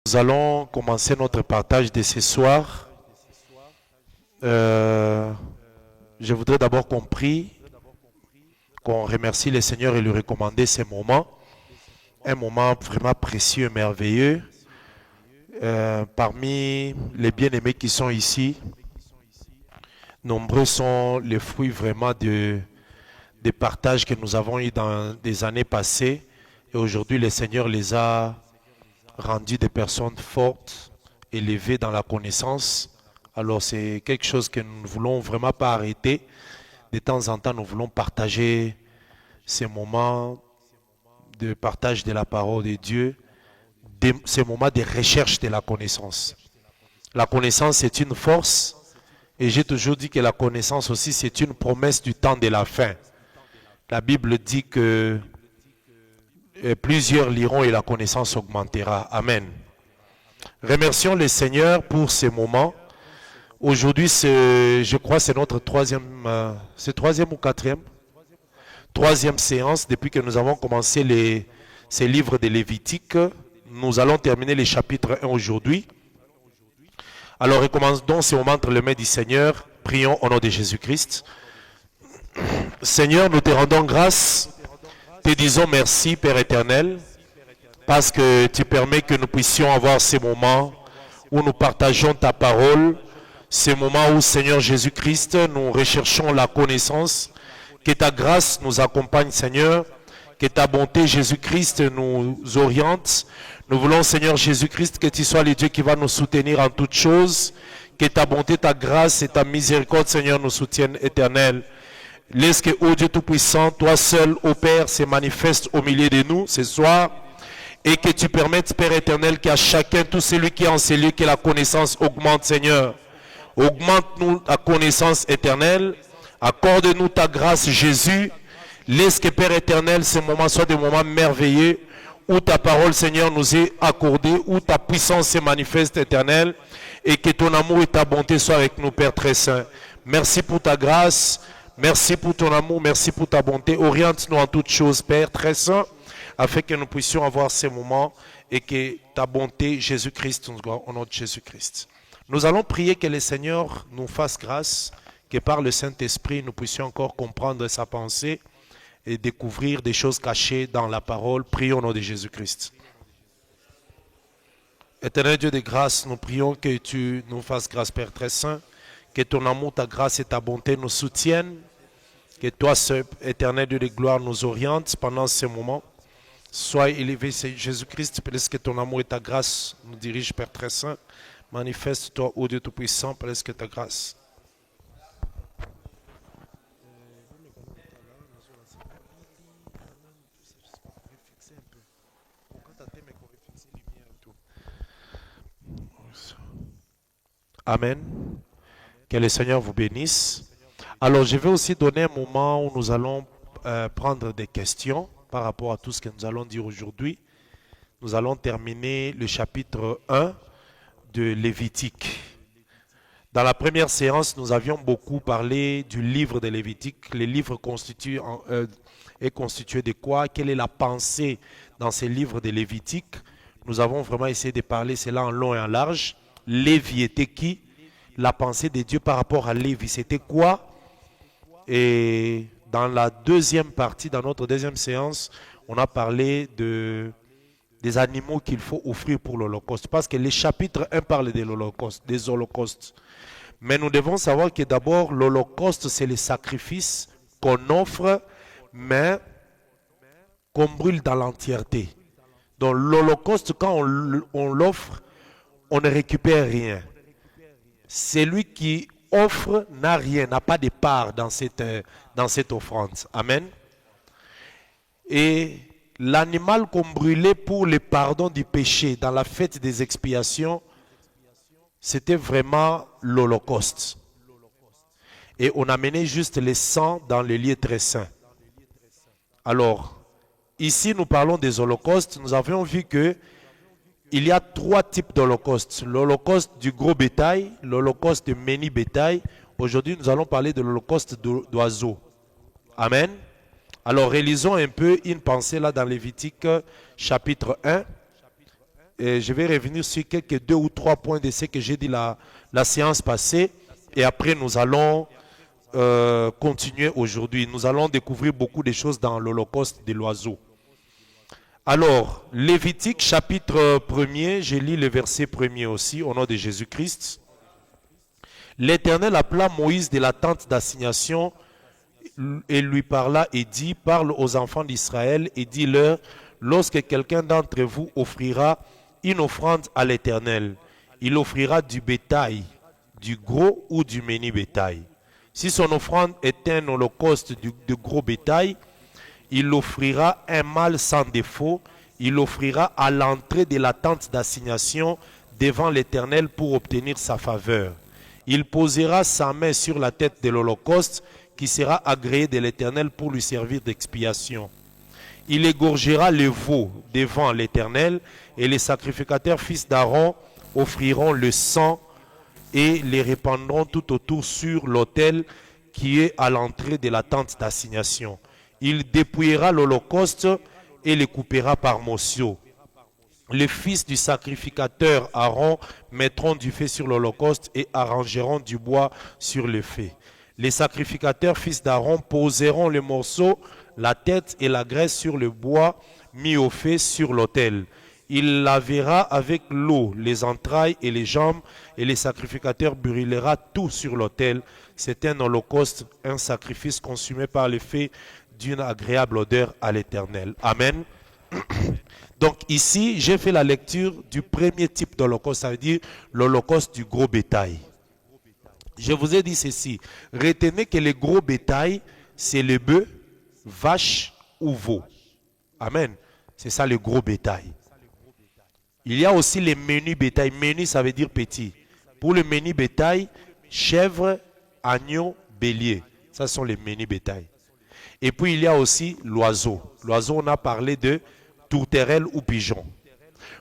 Nous allons commencer notre partage de ce soir. Je voudrais d'abord qu'on prie, qu'on remercie le Seigneur et lui recommander ces moments. Un moment vraiment précieux et merveilleux. Parmi les bien-aimés qui sont ici, nombreux sont les fruits vraiment des partages que nous avons eus dans des années passées. Et aujourd'hui, le Seigneur les a rendus des personnes fortes, élevées dans la connaissance. Alors c'est quelque chose que nous ne voulons vraiment pas arrêter. De temps en temps, nous voulons partager ces moments de partage de la parole de Dieu, ces moments de recherche de la connaissance. La connaissance est une force et j'ai toujours dit que la connaissance aussi c'est une promesse du temps de la fin. La Bible dit que plusieurs liront et la connaissance augmentera. Amen. Remercions le Seigneur pour ces moments. Aujourd'hui, je crois c'est notre troisième ou troisième séance depuis que nous avons commencé ces livres de Lévitique. Nous allons terminer les chapitres 1 aujourd'hui. Alors recommandons ce moment entre les mains du Seigneur. Prions au nom de Jésus-Christ. Seigneur, nous te rendons grâce. Te disons merci, Père éternel, parce que tu permets que nous puissions avoir ces moments où nous partageons ta parole, ces moments où, Seigneur Jésus-Christ, nous recherchons la connaissance, que ta grâce nous accompagne, Seigneur, que ta bonté, Jésus-Christ, nous oriente. Nous voulons, Seigneur Jésus-Christ, que tu sois le Dieu qui va nous soutenir en toutes choses, que ta bonté, ta grâce et ta miséricorde, Seigneur, nous soutiennent, éternel. Laisse que, ô Dieu Tout-Puissant, toi seul, ô Père, se manifeste au milieu de nous ce soir et que tu permettes, Père éternel, qu'à chacun, tout celui qui est en ces lieux, que la connaissance augmente, Seigneur. Augmente-nous ta connaissance éternelle. Accorde-nous ta grâce, Jésus. Laisse que, Père éternel, ces moments soient des moments merveilleux où ta parole, Seigneur, nous est accordée, où ta puissance se manifeste, éternelle, et que ton amour et ta bonté soient avec nous, Père très saint. Merci pour ta grâce. Merci pour ton amour, merci pour ta bonté. Oriente-nous en toutes choses, Père, très saint, afin que nous puissions avoir ces moments et que ta bonté, Jésus-Christ, nous gloire au nom de Jésus-Christ. Nous allons prier que le Seigneur nous fasse grâce, que par le Saint-Esprit, nous puissions encore comprendre sa pensée et découvrir des choses cachées dans la parole. Prions au nom de Jésus-Christ. Éternel Dieu de grâce, nous prions que tu nous fasses grâce, Père très saint. Que ton amour, ta grâce et ta bonté nous soutiennent. Que toi, seul, éternel Dieu de gloire, nous oriente pendant ces moments. Sois élevé, Jésus-Christ, parce que ton amour et ta grâce nous dirigent, Père très saint. Manifeste-toi, ô Dieu Tout-Puissant, parce que ta grâce. Amen. Que le Seigneur vous bénisse. Alors, je vais aussi donner un moment où nous allons prendre des questions par rapport à tout ce que nous allons dire aujourd'hui. Nous allons terminer le chapitre 1 de Lévitique. Dans la première séance, nous avions beaucoup parlé du livre de Lévitique. Le livre est constitué de quoi? Quelle est la pensée dans ces livres de Lévitique? Nous avons vraiment essayé de parler cela en long et en large. Lévi était qui? La pensée de Dieu par rapport à Lévi, c'était quoi? Et dans la deuxième partie, dans notre deuxième séance, on a parlé des animaux qu'il faut offrir pour l'Holocauste. Parce que les chapitres 1 parlent de l'Holocauste, des holocaustes. Mais nous devons savoir que d'abord, l'Holocauste, c'est les sacrifices qu'on offre, mais qu'on brûle dans l'entièreté. Donc l'Holocauste, quand on l'offre, on ne récupère rien. Celui qui offre n'a rien, n'a pas de part dans cette offrande. Amen. Et l'animal qu'on brûlait pour le pardon du péché dans la fête des expiations, c'était vraiment l'Holocauste. Et on amenait juste le sang dans le lieu très saint. Alors, ici nous parlons des holocaustes. Nous avions vu que il y a trois types d'holocaustes. L'holocauste du gros bétail, l'holocauste du mini bétail. Aujourd'hui, nous allons parler de l'holocauste d'oiseaux. Amen. Alors, relisons un peu une pensée là dans Lévitique chapitre 1. Et je vais revenir sur quelques 2 ou 3 points de ce que j'ai dit la séance passée. Et après, nous allons continuer aujourd'hui. Nous allons découvrir beaucoup de choses dans l'Holocauste de l'oiseau. Alors, Lévitique chapitre 1er, je lis le verset 1er aussi, au nom de Jésus-Christ. L'Éternel appela Moïse de la tente d'assignation et lui parla et dit, parle aux enfants d'Israël et dis-leur, lorsque quelqu'un d'entre vous offrira une offrande à l'Éternel, il offrira du bétail, du gros ou du menu bétail. Si son offrande est un holocauste de gros bétail, il offrira un mâle sans défaut, il offrira à l'entrée de la tente d'assignation devant l'Éternel pour obtenir sa faveur. Il posera sa main sur la tête de l'holocauste qui sera agréé de l'Éternel pour lui servir d'expiation. Il égorgera le veau devant l'Éternel et les sacrificateurs fils d'Aaron offriront le sang et les répandront tout autour sur l'autel qui est à l'entrée de la tente d'assignation. Il dépouillera l'holocauste et le coupera par morceaux. Les fils du sacrificateur Aaron mettront du feu sur l'holocauste et arrangeront du bois sur le feu. Les sacrificateurs fils d'Aaron poseront les morceaux, la tête et la graisse sur le bois mis au feu sur l'autel. Il lavera avec l'eau les entrailles et les jambes, et les sacrificateurs brûlera tout sur l'autel. C'est un holocauste, un sacrifice consumé par le feu d'une agréable odeur à l'Éternel. Amen. Donc ici, j'ai fait la lecture du premier type d'holocauste, ça veut dire l'holocauste du gros bétail. Je vous ai dit ceci, retenez que le gros bétail, c'est le bœuf, vache ou veau. Amen. C'est ça le gros bétail. Il y a aussi les menus bétail. Menu, ça veut dire petit. Pour le menu bétail, chèvre, agneau, bélier. Ça sont les menus bétail. Et puis il y a aussi l'oiseau. L'oiseau, on a parlé de tourterelle ou pigeon.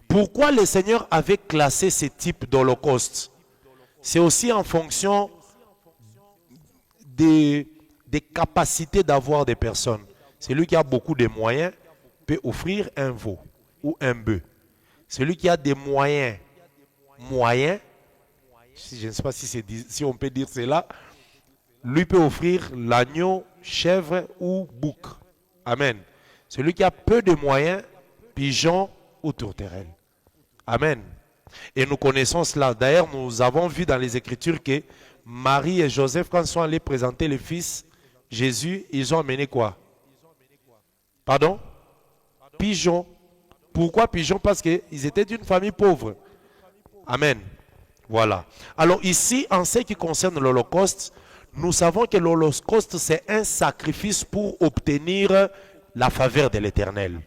Pourquoi le Seigneur avait classé ce type d'holocauste? C'est aussi en fonction des capacités d'avoir des personnes. Celui qui a beaucoup de moyens peut offrir un veau ou un bœuf. Celui qui a des moyens, je ne sais pas si on peut dire cela, lui peut offrir l'agneau, chèvre ou bouc. Amen. Celui qui a peu de moyens, pigeon ou tourterelle. Amen. Et nous connaissons cela. D'ailleurs, nous avons vu dans les Écritures que Marie et Joseph, quand ils sont allés présenter le fils Jésus, ils ont amené quoi? Pardon? Pigeon. Pourquoi pigeon? Parce qu'ils étaient d'une famille pauvre. Amen. Voilà. Alors ici, en ce qui concerne l'Holocauste, nous savons que l'Holocauste, c'est un sacrifice pour obtenir la faveur de l'Éternel.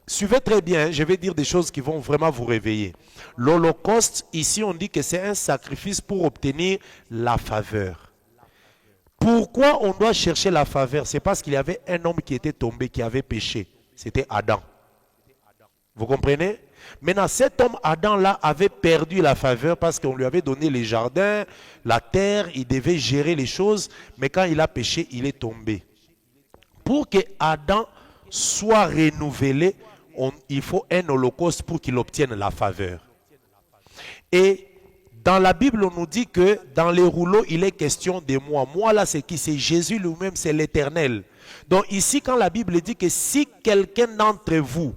Suivez très bien, je vais dire des choses qui vont vraiment vous réveiller. L'Holocauste, ici on dit que c'est un sacrifice pour obtenir la faveur. Pourquoi on doit chercher la faveur? C'est parce qu'il y avait un homme qui était tombé, qui avait péché. C'était Adam. Vous comprenez? Maintenant, cet homme Adam-là avait perdu la faveur parce qu'on lui avait donné les jardins, la terre, il devait gérer les choses, mais quand il a péché, il est tombé. Pour que Adam soit renouvelé, il faut un holocauste pour qu'il obtienne la faveur. Et dans la Bible, on nous dit que dans les rouleaux, il est question de moi. Moi, là, c'est qui? C'est Jésus lui-même, c'est l'Éternel. Donc ici, quand la Bible dit que si quelqu'un d'entre vous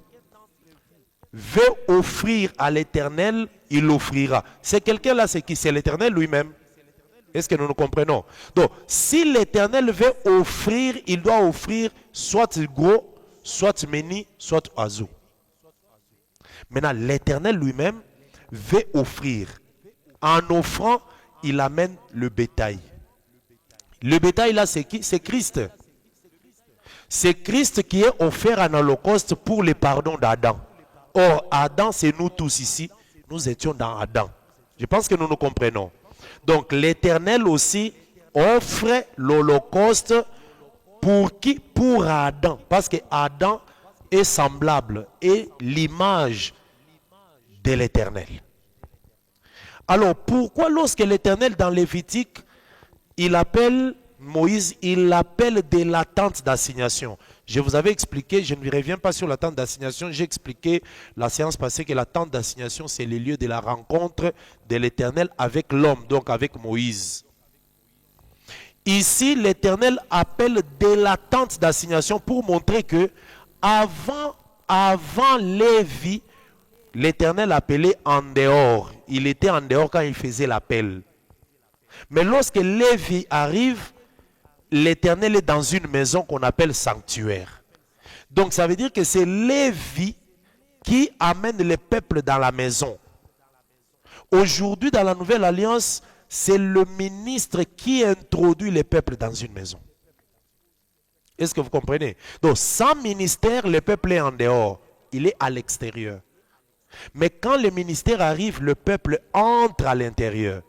veut offrir à l'Éternel, il l'offrira. C'est quelqu'un-là, c'est qui? C'est l'Éternel lui-même. Est-ce que nous nous comprenons? Donc, si l'Éternel veut offrir, il doit offrir soit gros, soit menu, soit oiseau. Maintenant, l'Éternel lui-même veut offrir. En offrant, il amène le bétail. Le bétail là, c'est qui? C'est Christ. C'est Christ qui est offert en holocauste pour le pardon d'Adam. Or, Adam, c'est nous tous ici. Nous étions dans Adam. Je pense que nous nous comprenons. Donc, l'Éternel aussi offre l'holocauste pour qui? Pour Adam. Parce que Adam est semblable et l'image de l'Éternel. Alors, pourquoi lorsque l'Éternel dans Lévitique, il appelle Moïse, il l'appelle de la tente d'assignation. Je vous avais expliqué, je ne reviens pas sur la tente d'assignation, j'ai expliqué la séance passée que la tente d'assignation, c'est le lieu de la rencontre de l'Éternel avec l'homme, donc avec Moïse. Ici, l'Éternel appelle de la tente d'assignation pour montrer que avant Lévi, l'Éternel appelait en dehors. Il était en dehors quand il faisait l'appel. Mais lorsque Lévi arrive, l'Éternel est dans une maison qu'on appelle sanctuaire. Donc ça veut dire que c'est Lévi qui amène le peuple dans la maison. Aujourd'hui, dans la Nouvelle Alliance, c'est le ministre qui introduit le peuple dans une maison. Est-ce que vous comprenez? Donc sans ministère, le peuple est en dehors. Il est à l'extérieur. Mais quand le ministère arrive, le peuple entre à l'intérieur.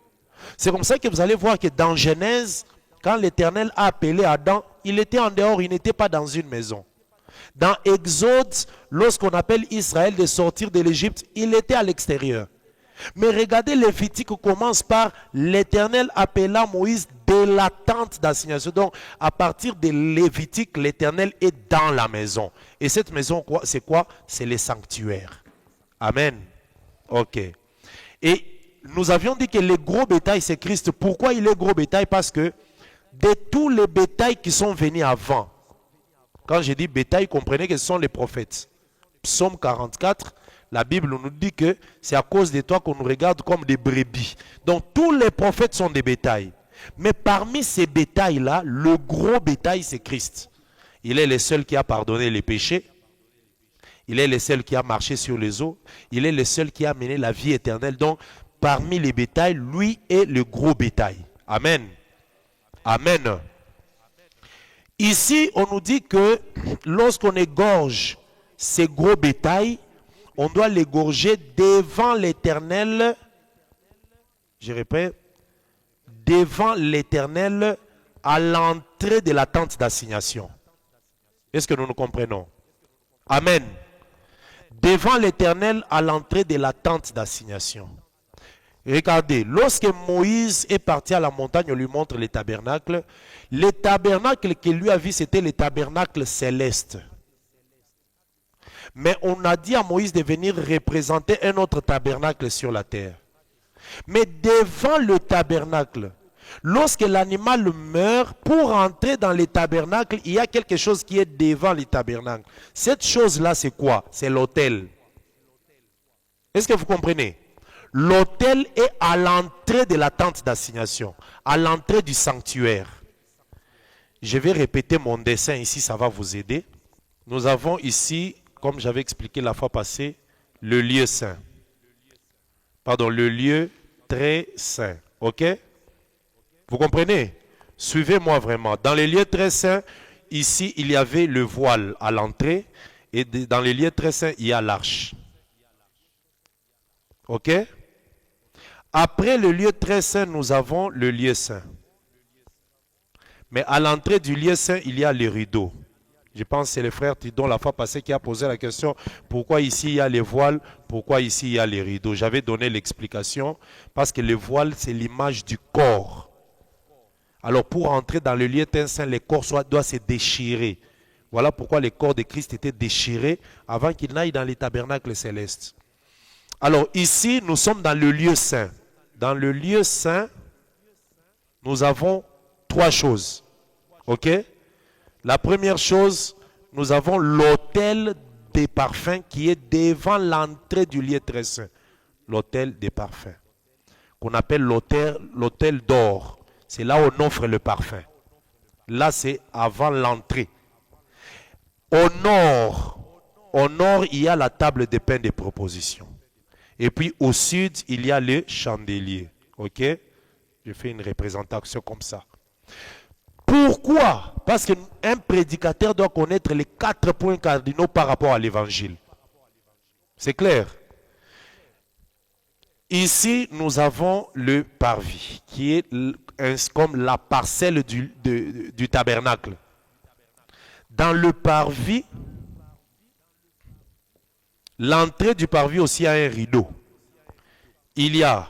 C'est comme ça que vous allez voir que dans Genèse, quand l'Éternel a appelé Adam, il était en dehors, il n'était pas dans une maison. Dans Exode, lorsqu'on appelle Israël de sortir de l'Égypte, il était à l'extérieur. Mais regardez, Lévitique commence par l'Éternel appelant Moïse de la tente d'assignation. Donc, à partir de Lévitique, l'Éternel est dans la maison. Et cette maison, c'est quoi? C'est le sanctuaire. Amen. Ok. Et nous avions dit que le gros bétail, c'est Christ. Pourquoi il est gros bétail? Parce que de tous les bétails qui sont venus avant, quand je dis bétail, comprenez que ce sont les prophètes. Psaume 44, la Bible nous dit que c'est à cause de toi qu'on nous regarde comme des brebis. Donc tous les prophètes sont des bétails. Mais parmi ces bétails-là, le gros bétail, c'est Christ. Il est le seul qui a pardonné les péchés. Il est le seul qui a marché sur les eaux. Il est le seul qui a mené la vie éternelle. Donc parmi les bétails, lui est le gros bétail. Amen. Amen. Ici, on nous dit que lorsqu'on égorge ces gros bétails, on doit l'égorger devant l'Éternel. Je répète, devant l'Éternel à l'entrée de la tente d'assignation. Est-ce que nous nous comprenons? Amen. Devant l'Éternel à l'entrée de la tente d'assignation. Regardez, lorsque Moïse est parti à la montagne, on lui montre les tabernacles. Les tabernacles qu'il lui a vu, c'était les tabernacles célestes. Mais on a dit à Moïse de venir représenter un autre tabernacle sur la terre. Mais devant le tabernacle, lorsque l'animal meurt, pour entrer dans les tabernacles, il y a quelque chose qui est devant les tabernacles. Cette chose-là, c'est quoi? C'est l'autel. Est-ce que vous comprenez? L'autel est à l'entrée de la tente d'assignation, à l'entrée du sanctuaire. Je vais répéter mon dessin ici, ça va vous aider. Nous avons ici, comme j'avais expliqué la fois passée, le lieu saint. Pardon, le lieu très saint. Ok? Vous comprenez? Suivez-moi vraiment. Dans les lieux très saints, ici, il y avait le voile à l'entrée. Et dans les lieux très saints, il y a l'arche. Ok? Après le lieu très saint, nous avons le lieu saint. Mais à l'entrée du lieu saint, il y a les rideaux. Je pense que c'est le frère Tidon la fois passée qui a posé la question, pourquoi ici il y a les voiles, pourquoi ici il y a les rideaux. J'avais donné l'explication, parce que le voile c'est l'image du corps. Alors pour entrer dans le lieu très saint, le corps doit se déchirer. Voilà pourquoi le corps de Christ était déchiré avant qu'il n'aille dans les tabernacles célestes. Alors ici, nous sommes dans le lieu saint. Dans le lieu saint, nous avons trois choses. Ok? La première chose, nous avons l'autel des parfums qui est devant l'entrée du lieu très saint. L'autel des parfums. Qu'on appelle l'autel d'or. C'est là où on offre le parfum. Là, c'est avant l'entrée. Au nord, il y a la table des pains de proposition. Et puis au sud, il y a le chandelier. Ok? Je fais une représentation comme ça. Pourquoi? Parce qu'un prédicateur doit connaître les 4 points cardinaux par rapport à l'évangile. C'est clair? Ici, nous avons le parvis, qui est comme la parcelle du tabernacle. Dans le parvis, l'entrée du parvis aussi a un rideau. Il y a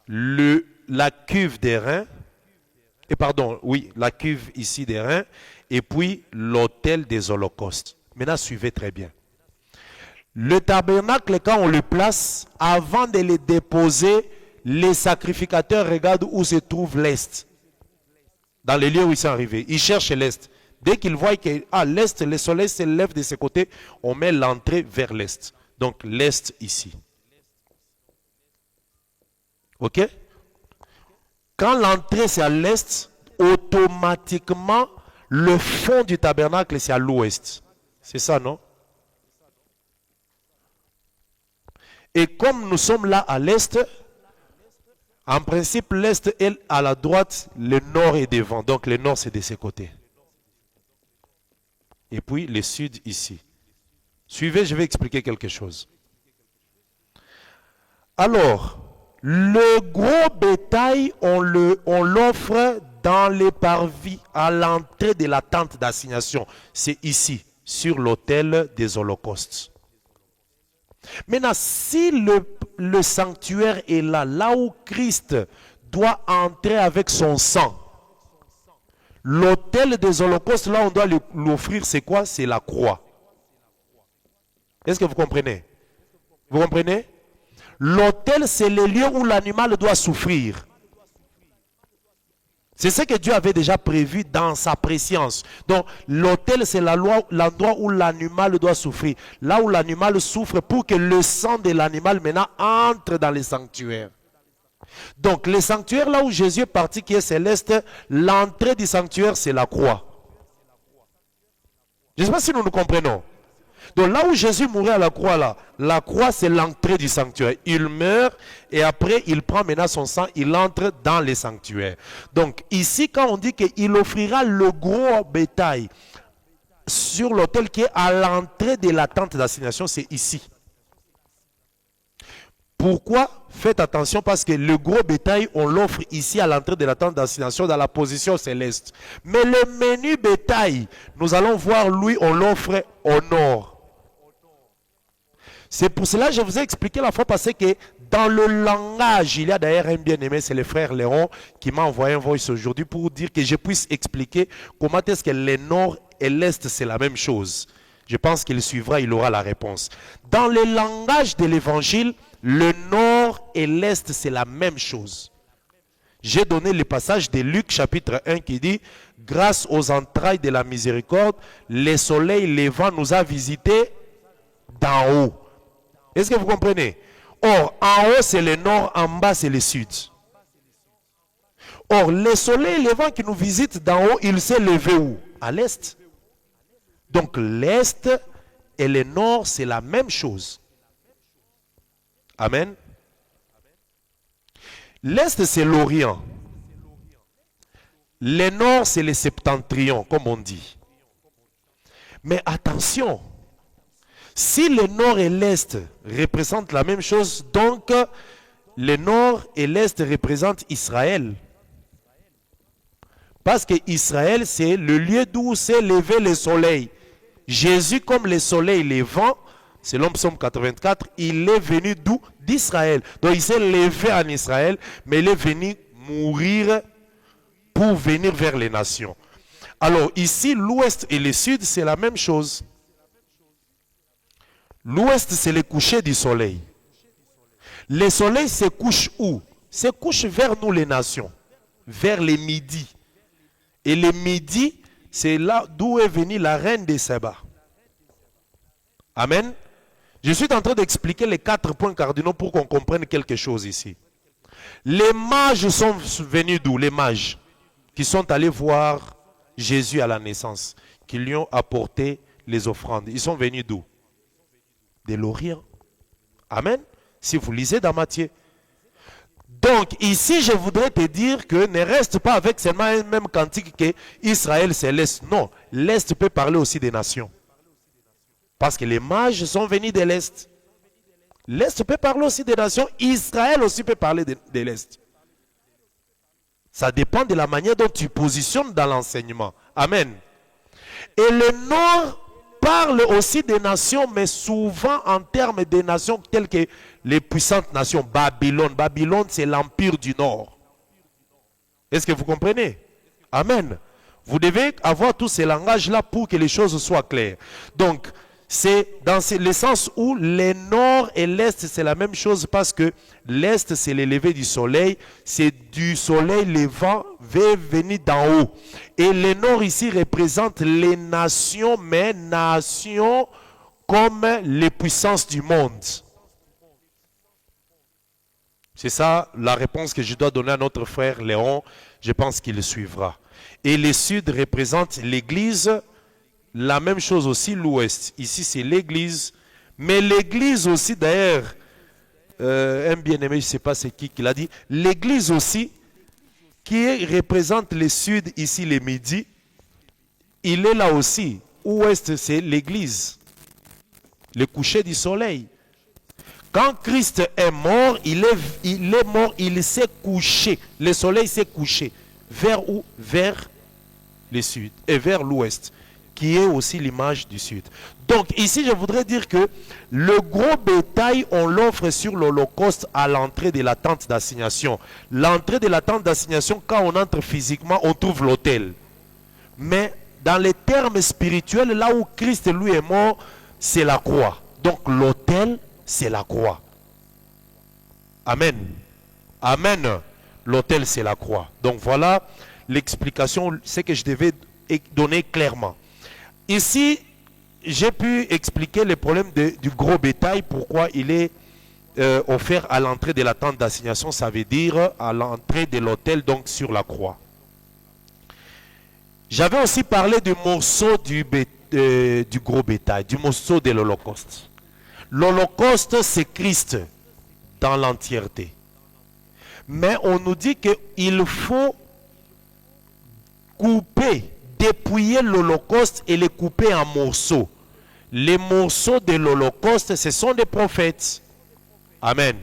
la cuve d'airain Et pardon, oui, la cuve ici des reins, et puis l'autel des holocaustes. Maintenant, suivez très bien. Le tabernacle, quand on le place, avant de le déposer, les sacrificateurs regardent où se trouve l'Est. Dans les lieux où ils sont arrivés. Ils cherchent l'Est. Dès qu'ils voient que l'Est, le soleil se lève de ce côté, on met l'entrée vers l'Est. Donc l'Est ici. Ok? Quand l'entrée c'est à l'Est, automatiquement, le fond du tabernacle c'est à l'Ouest. C'est ça, non? Et comme nous sommes là à l'Est, en principe, l'Est est à la droite, le Nord est devant. Donc le Nord c'est de ce côté. Et puis le Sud ici. Suivez, je vais expliquer quelque chose. Alors, le gros bétail, on l'offre dans les parvis à l'entrée de la tente d'assignation. C'est ici, sur l'autel des holocaustes. Maintenant, si le sanctuaire est là, là où Christ doit entrer avec son sang, l'autel des holocaustes, là on doit l'offrir, c'est quoi? C'est la croix. Est-ce que vous comprenez? Vous comprenez? L'autel, c'est le lieu où l'animal doit souffrir. C'est ce que Dieu avait déjà prévu dans sa préscience. Donc, l'autel, c'est l'endroit où l'animal doit souffrir. Là où l'animal souffre pour que le sang de l'animal maintenant entre dans les sanctuaires. Donc, les sanctuaires, là où Jésus est parti, qui est céleste, l'entrée du sanctuaire, c'est la croix. Je ne sais pas si nous nous comprenons. Donc là où Jésus mourait à la croix, là, la croix c'est l'entrée du sanctuaire. Il meurt et après il prend maintenant son sang, il entre dans les sanctuaires. Donc ici quand on dit qu'il offrira le gros bétail sur l'autel qui est à l'entrée de la tente d'assignation, c'est ici. Pourquoi? Faites attention parce que le gros bétail, on l'offre ici à l'entrée de la tente d'assignation dans la position céleste. Mais le menu bétail, nous allons voir, lui, on l'offre au nord. C'est pour cela que je vous ai expliqué la fois passée que dans le langage, il y a d'ailleurs un bien-aimé, c'est le frère Léon, qui m'a envoyé un voice aujourd'hui pour dire que je puisse expliquer comment est-ce que le nord et l'est, c'est la même chose. Je pense qu'il suivra, il aura la réponse. Dans le langage de l'évangile, le nord et l'est, c'est la même chose. J'ai donné le passage de Luc chapitre 1 qui dit « Grâce aux entrailles de la miséricorde, le soleil levant nous a visités d'en haut. » Est-ce que vous comprenez? Or, en haut, c'est le nord, en bas, c'est le sud. Or, le soleil levant qui nous visite d'en haut, il s'est levé où? À l'est. Donc, l'est et le nord, c'est la même chose. Amen. L'est, c'est l'Orient. Le nord, c'est le septentrion, comme on dit. Mais attention, si le nord et l'est représentent la même chose, donc le nord et l'est représentent Israël. Parce que Israël, c'est le lieu d'où s'est levé le soleil. Jésus, comme le soleil levant, selon Psaume 84, il est venu d'où? D'Israël. Donc il s'est levé en Israël, mais il est venu mourir pour venir vers les nations. Alors ici, l'ouest et le sud, c'est la même chose. L'ouest, c'est le coucher du soleil. Le soleil se couche où? Se couche vers nous les nations, vers les midis. Et le midi, c'est là d'où est venue la reine des Saba. Amen. Je suis en train d'expliquer les 4 points cardinaux pour qu'on comprenne quelque chose ici. Les mages sont venus d'où? Les mages qui sont allés voir Jésus à la naissance, qui lui ont apporté les offrandes. Ils sont venus d'où? De l'Orient. Amen. Si vous lisez dans Matthieu. Donc ici je voudrais te dire que ne reste pas avec seulement un même cantique que Israël c'est l'Est. Non, l'Est peut parler aussi des nations. Parce que les mages sont venus de l'Est. L'Est peut parler aussi des nations. Israël aussi peut parler de l'Est. Ça dépend de la manière dont tu positionnes dans l'enseignement. Amen. Et le Nord parle aussi des nations, mais souvent en termes de nations telles que les puissantes nations. Babylone. Babylone, c'est l'empire du Nord. Est-ce que vous comprenez? Amen. Vous devez avoir tous ces langages-là pour que les choses soient claires. Donc, c'est dans le sens où le nord et l'est, c'est la même chose parce que l'est, c'est le lever du soleil. C'est du soleil levant vers venir d'en haut. Et le nord ici représente les nations, mais nations comme les puissances du monde. C'est ça la réponse que je dois donner à notre frère Léon. Je pense qu'il le suivra. Et le sud représente l'église. La même chose aussi l'ouest. Ici c'est l'église. Mais l'église aussi d'ailleurs, un bien-aimé, je ne sais pas c'est qui l'a dit. L'église aussi, qui représente le sud, ici le midi, il est là aussi. Ouest c'est l'église. Le coucher du soleil. Quand Christ est mort, il est mort, il s'est couché. Le soleil s'est couché. Vers où? Vers le sud et vers l'ouest, qui est aussi l'image du sud. Donc ici, je voudrais dire que le gros bétail, on l'offre sur l'Holocauste à l'entrée de la tente d'assignation. L'entrée de la tente d'assignation, quand on entre physiquement, on trouve l'autel. Mais dans les termes spirituels, là où Christ lui est mort, c'est la croix. Donc l'autel, c'est la croix. Amen. Amen. L'autel, c'est la croix. Donc voilà l'explication, c'est que je devais donner clairement. Ici, j'ai pu expliquer le problème du gros bétail, pourquoi il est offert à l'entrée de la tente d'assignation, ça veut dire à l'entrée de l'autel, donc sur la croix. J'avais aussi parlé du morceau du gros bétail, du morceau de l'Holocauste. L'Holocauste, c'est Christ dans l'entièreté. Mais on nous dit qu'il faut couper, dépouiller l'Holocauste et le couper en morceaux. Les morceaux de l'Holocauste, ce sont des prophètes. Amen.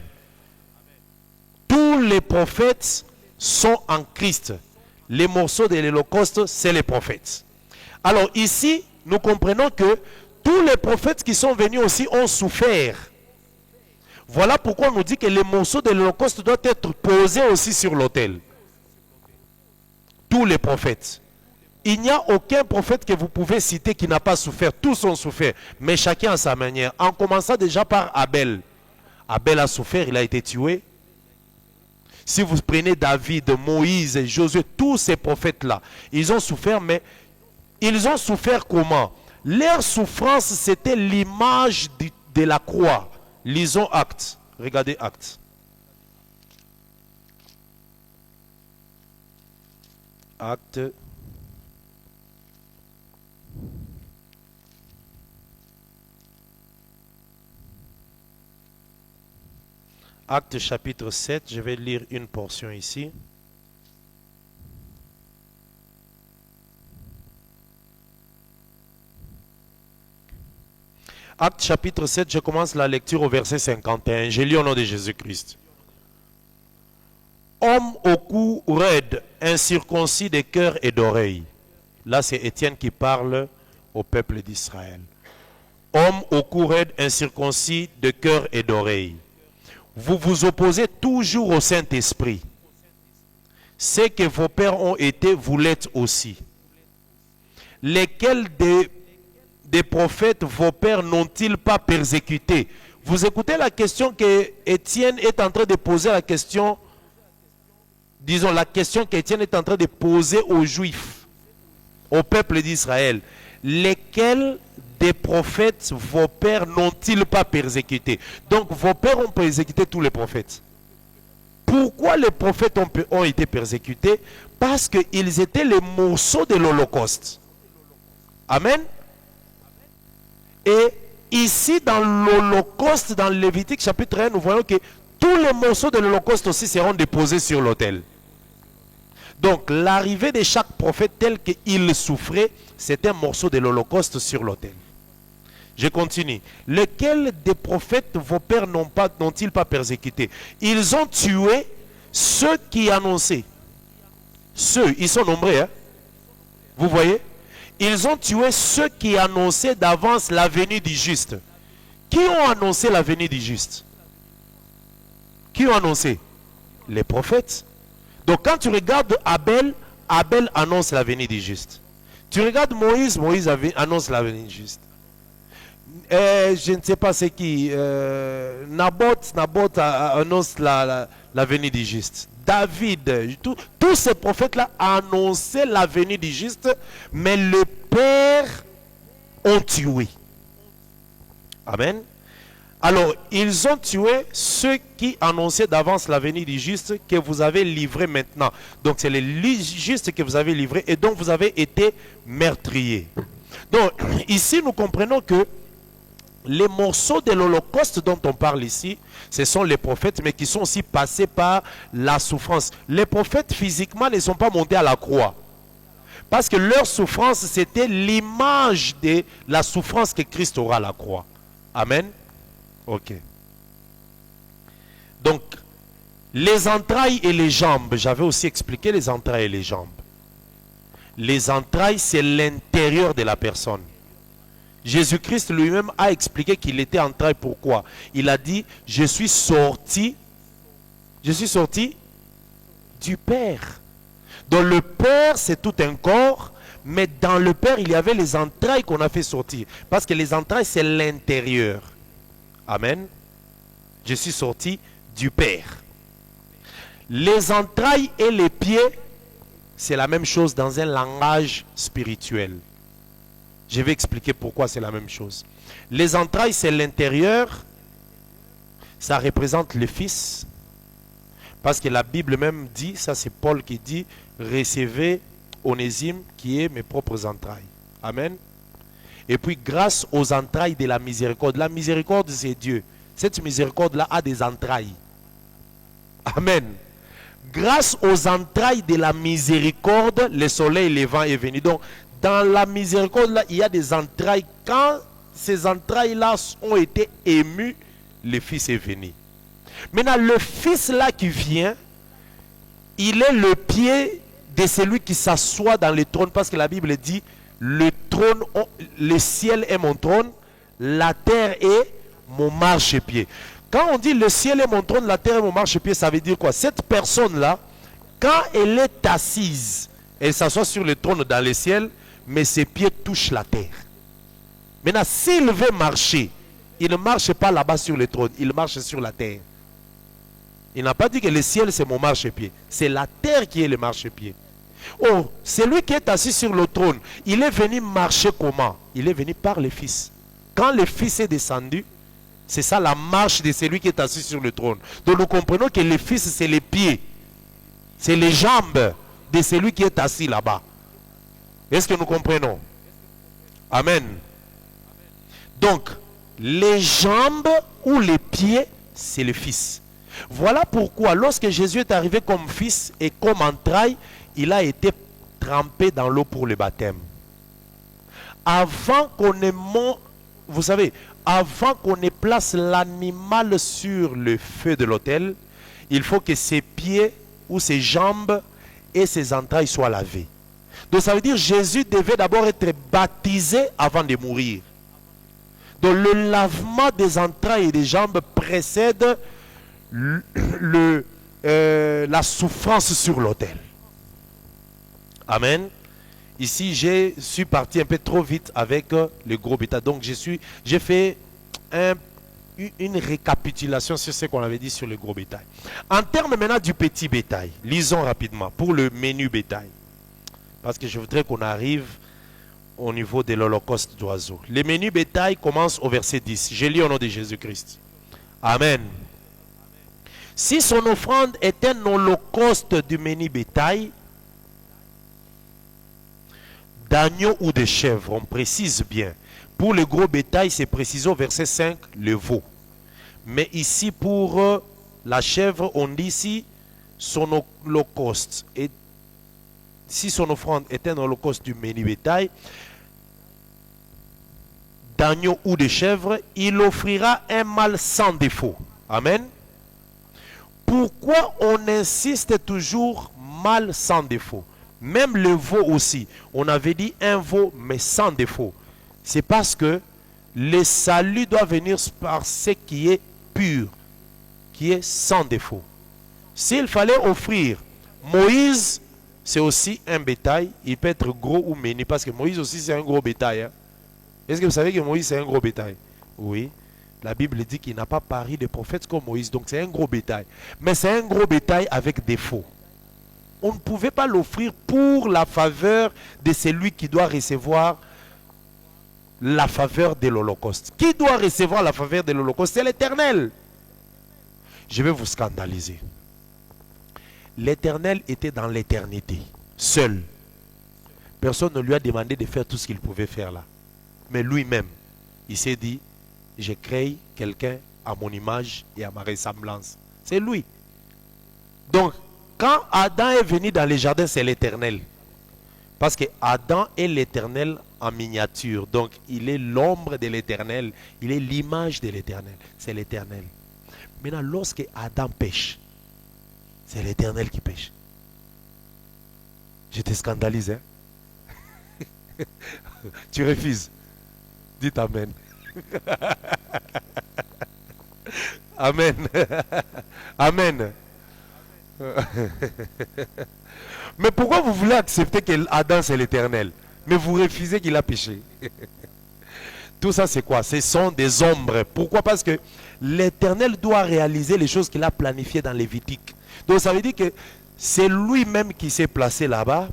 Tous les prophètes sont en Christ. Les morceaux de l'Holocauste, c'est les prophètes. Alors ici, nous comprenons que tous les prophètes qui sont venus aussi ont souffert. Voilà pourquoi on nous dit que les morceaux de l'Holocauste doivent être posés aussi sur l'autel. Tous les prophètes. Il n'y a aucun prophète que vous pouvez citer qui n'a pas souffert. Tous ont souffert, mais chacun à sa manière. En commençant déjà par Abel. Abel a souffert, il a été tué. Si vous prenez David, Moïse, Josué, tous ces prophètes-là, ils ont souffert, mais ils ont souffert comment? Leur souffrance, c'était l'image de la croix. Lisons Actes. Regardez Actes. Actes. Actes chapitre 7, je vais lire une portion ici. Actes chapitre 7, je commence la lecture au verset 51. Je lis au nom de Jésus-Christ. Homme au cou raide, incirconcis de cœur et d'oreille. Là, c'est Étienne qui parle au peuple d'Israël. Homme au cou raide, incirconcis de cœur et d'oreille. Vous vous opposez toujours au Saint-Esprit. Ce que vos pères ont été, vous l'êtes aussi. Lesquels des prophètes, vos pères n'ont-ils pas persécuté? Vous écoutez la question que Étienne est en train de poser, la question qu'Étienne est en train de poser aux Juifs, au peuple d'Israël. Lesquels des prophètes, vos pères n'ont-ils pas persécuté? Donc vos pères ont persécuté tous les prophètes. Pourquoi les prophètes ont été persécutés? Parce qu'ils étaient les morceaux de l'Holocauste. Amen. Et ici dans l'Holocauste, dans le Lévitique chapitre 1, nous voyons que tous les morceaux de l'Holocauste aussi seront déposés sur l'autel. Donc l'arrivée de chaque prophète tel qu'il souffrait, c'est un morceau de l'Holocauste sur l'autel. Je continue. Lesquels des prophètes vos pères n'ont-ils pas persécuté? Ils ont tué ceux qui annonçaient. Ceux, ils sont nombreux. Hein? Vous voyez? Ils ont tué ceux qui annonçaient d'avance la venue du juste. Qui ont annoncé la venue du juste? Qui ont annoncé? Les prophètes. Donc quand tu regardes Abel, Abel annonce la venue du juste. Tu regardes Moïse, Moïse annonce la venue du juste. Je ne sais pas c'est qui. Naboth annonce la venue du juste. David, tous ces prophètes-là annonçaient la venue du juste, mais le Père ont tué. Amen. Alors, ils ont tué ceux qui annonçaient d'avance la venue du juste que vous avez livré maintenant. Donc, c'est les justes que vous avez livrés et dont vous avez été meurtriers. Donc, ici, nous comprenons que les morceaux de l'Holocauste dont on parle ici, ce sont les prophètes, mais qui sont aussi passés par la souffrance. Les prophètes, physiquement, ne sont pas montés à la croix. Parce que leur souffrance, c'était l'image de la souffrance que Christ aura à la croix. Amen. Ok. Donc, les entrailles et les jambes, j'avais aussi expliqué les entrailles et les jambes. Les entrailles, c'est l'intérieur de la personne. Jésus-Christ lui-même a expliqué qu'il était entrailles. Pourquoi? Il a dit, je suis sorti du Père. Donc le Père, c'est tout un corps, mais dans le Père, il y avait les entrailles qu'on a fait sortir. Parce que les entrailles, c'est l'intérieur. Amen. Je suis sorti du Père. Les entrailles et les pieds, c'est la même chose dans un langage spirituel. Je vais expliquer pourquoi c'est la même chose. Les entrailles, c'est l'intérieur. Ça représente le Fils. Parce que la Bible même dit, ça c'est Paul qui dit, recevez Onésime qui est mes propres entrailles. Amen. Et puis grâce aux entrailles de la miséricorde c'est Dieu. Cette miséricorde-là a des entrailles. Amen. Grâce aux entrailles de la miséricorde, le soleil levant est venu. Donc, dans la miséricorde, là, il y a des entrailles. Quand ces entrailles-là ont été émues, le Fils est venu. Maintenant, le Fils là qui vient, il est le pied de celui qui s'assoit dans le trône. Parce que la Bible dit, le trône, le ciel est mon trône, la terre est mon marchepied. Quand on dit le ciel est mon trône, la terre est mon marchepied, ça veut dire quoi? Cette personne-là, quand elle est assise, elle s'assoit sur le trône dans le ciel, mais ses pieds touchent la terre. Maintenant, s'il veut marcher, il ne marche pas là-bas sur le trône, il marche sur la terre. Il n'a pas dit que le ciel c'est mon marchepied, c'est la terre qui est le marchepied. Oh, celui qui est assis sur le trône, il est venu marcher comment? Il est venu par le Fils. Quand le Fils est descendu, c'est ça la marche de celui qui est assis sur le trône. Donc nous comprenons que le Fils c'est les pieds, c'est les jambes de celui qui est assis là-bas. Est-ce que nous comprenons? Amen. Donc, les jambes ou les pieds, c'est le Fils. Voilà pourquoi lorsque Jésus est arrivé comme Fils et comme entraille, il a été trempé dans l'eau pour le baptême. Avant qu'on ne vous savez, avant qu'on ne place l'animal sur le feu de l'autel, il faut que ses pieds ou ses jambes et ses entrailles soient lavées. Donc ça veut dire que Jésus devait d'abord être baptisé avant de mourir. Donc le lavement des entrailles et des jambes précède la souffrance sur l'autel. Amen. Ici, je suis parti un peu trop vite avec le gros bétail. Donc, j'ai fait une récapitulation sur ce qu'on avait dit sur le gros bétail. En termes maintenant du petit bétail, lisons rapidement pour le menu bétail. Parce que je voudrais qu'on arrive au niveau de l'holocauste d'oiseaux. Le menu bétail commence au verset 10. Je lis au nom de Jésus-Christ. Amen. Si son offrande est un holocauste du menu bétail, d'agneau ou de chèvre, on précise bien. Pour le gros bétail, c'est précisé au verset 5, le veau. Mais ici, pour la chèvre, on dit ici son holocauste. Et si son offrande est un holocauste du menu bétail, d'agneau ou de chèvre, il offrira un mâle sans défaut. Amen. Pourquoi on insiste toujours mâle sans défaut? Même le veau aussi, on avait dit un veau mais sans défaut. C'est parce que le salut doit venir par ce qui est pur, qui est sans défaut. S'il fallait offrir Moïse c'est aussi un bétail. Il peut être gros ou menu, parce que Moïse aussi c'est un gros bétail. Hein. Est-ce que vous savez que Moïse c'est un gros bétail? Oui. La Bible dit qu'il n'a pas pari de prophète comme Moïse, donc c'est un gros bétail. Mais c'est un gros bétail avec défaut. On ne pouvait pas l'offrir pour la faveur de celui qui doit recevoir la faveur de l'Holocauste. Qui doit recevoir la faveur de l'Holocauste? C'est l'Éternel. Je vais vous scandaliser. L'Éternel était dans l'éternité, seul. Personne ne lui a demandé de faire tout ce qu'il pouvait faire là. Mais lui-même, il s'est dit, je crée quelqu'un à mon image et à ma ressemblance. C'est lui. Donc, quand Adam est venu dans les jardins, c'est l'Éternel. Parce que Adam est l'Éternel en miniature. Donc, il est l'ombre de l'Éternel. Il est l'image de l'Éternel. C'est l'Éternel. Maintenant, lorsque Adam pêche, c'est l'Éternel qui pêche. Je te scandalise, hein? Tu refuses. Dites Amen. Amen. Amen. Mais pourquoi vous voulez accepter que Adam c'est l'Éternel, mais vous refusez qu'il a péché? Tout ça c'est quoi? Ce sont des ombres. Pourquoi? Parce que l'Éternel doit réaliser les choses qu'il a planifiées dans Lévitique. Donc ça veut dire que c'est lui-même qui s'est placé là-bas.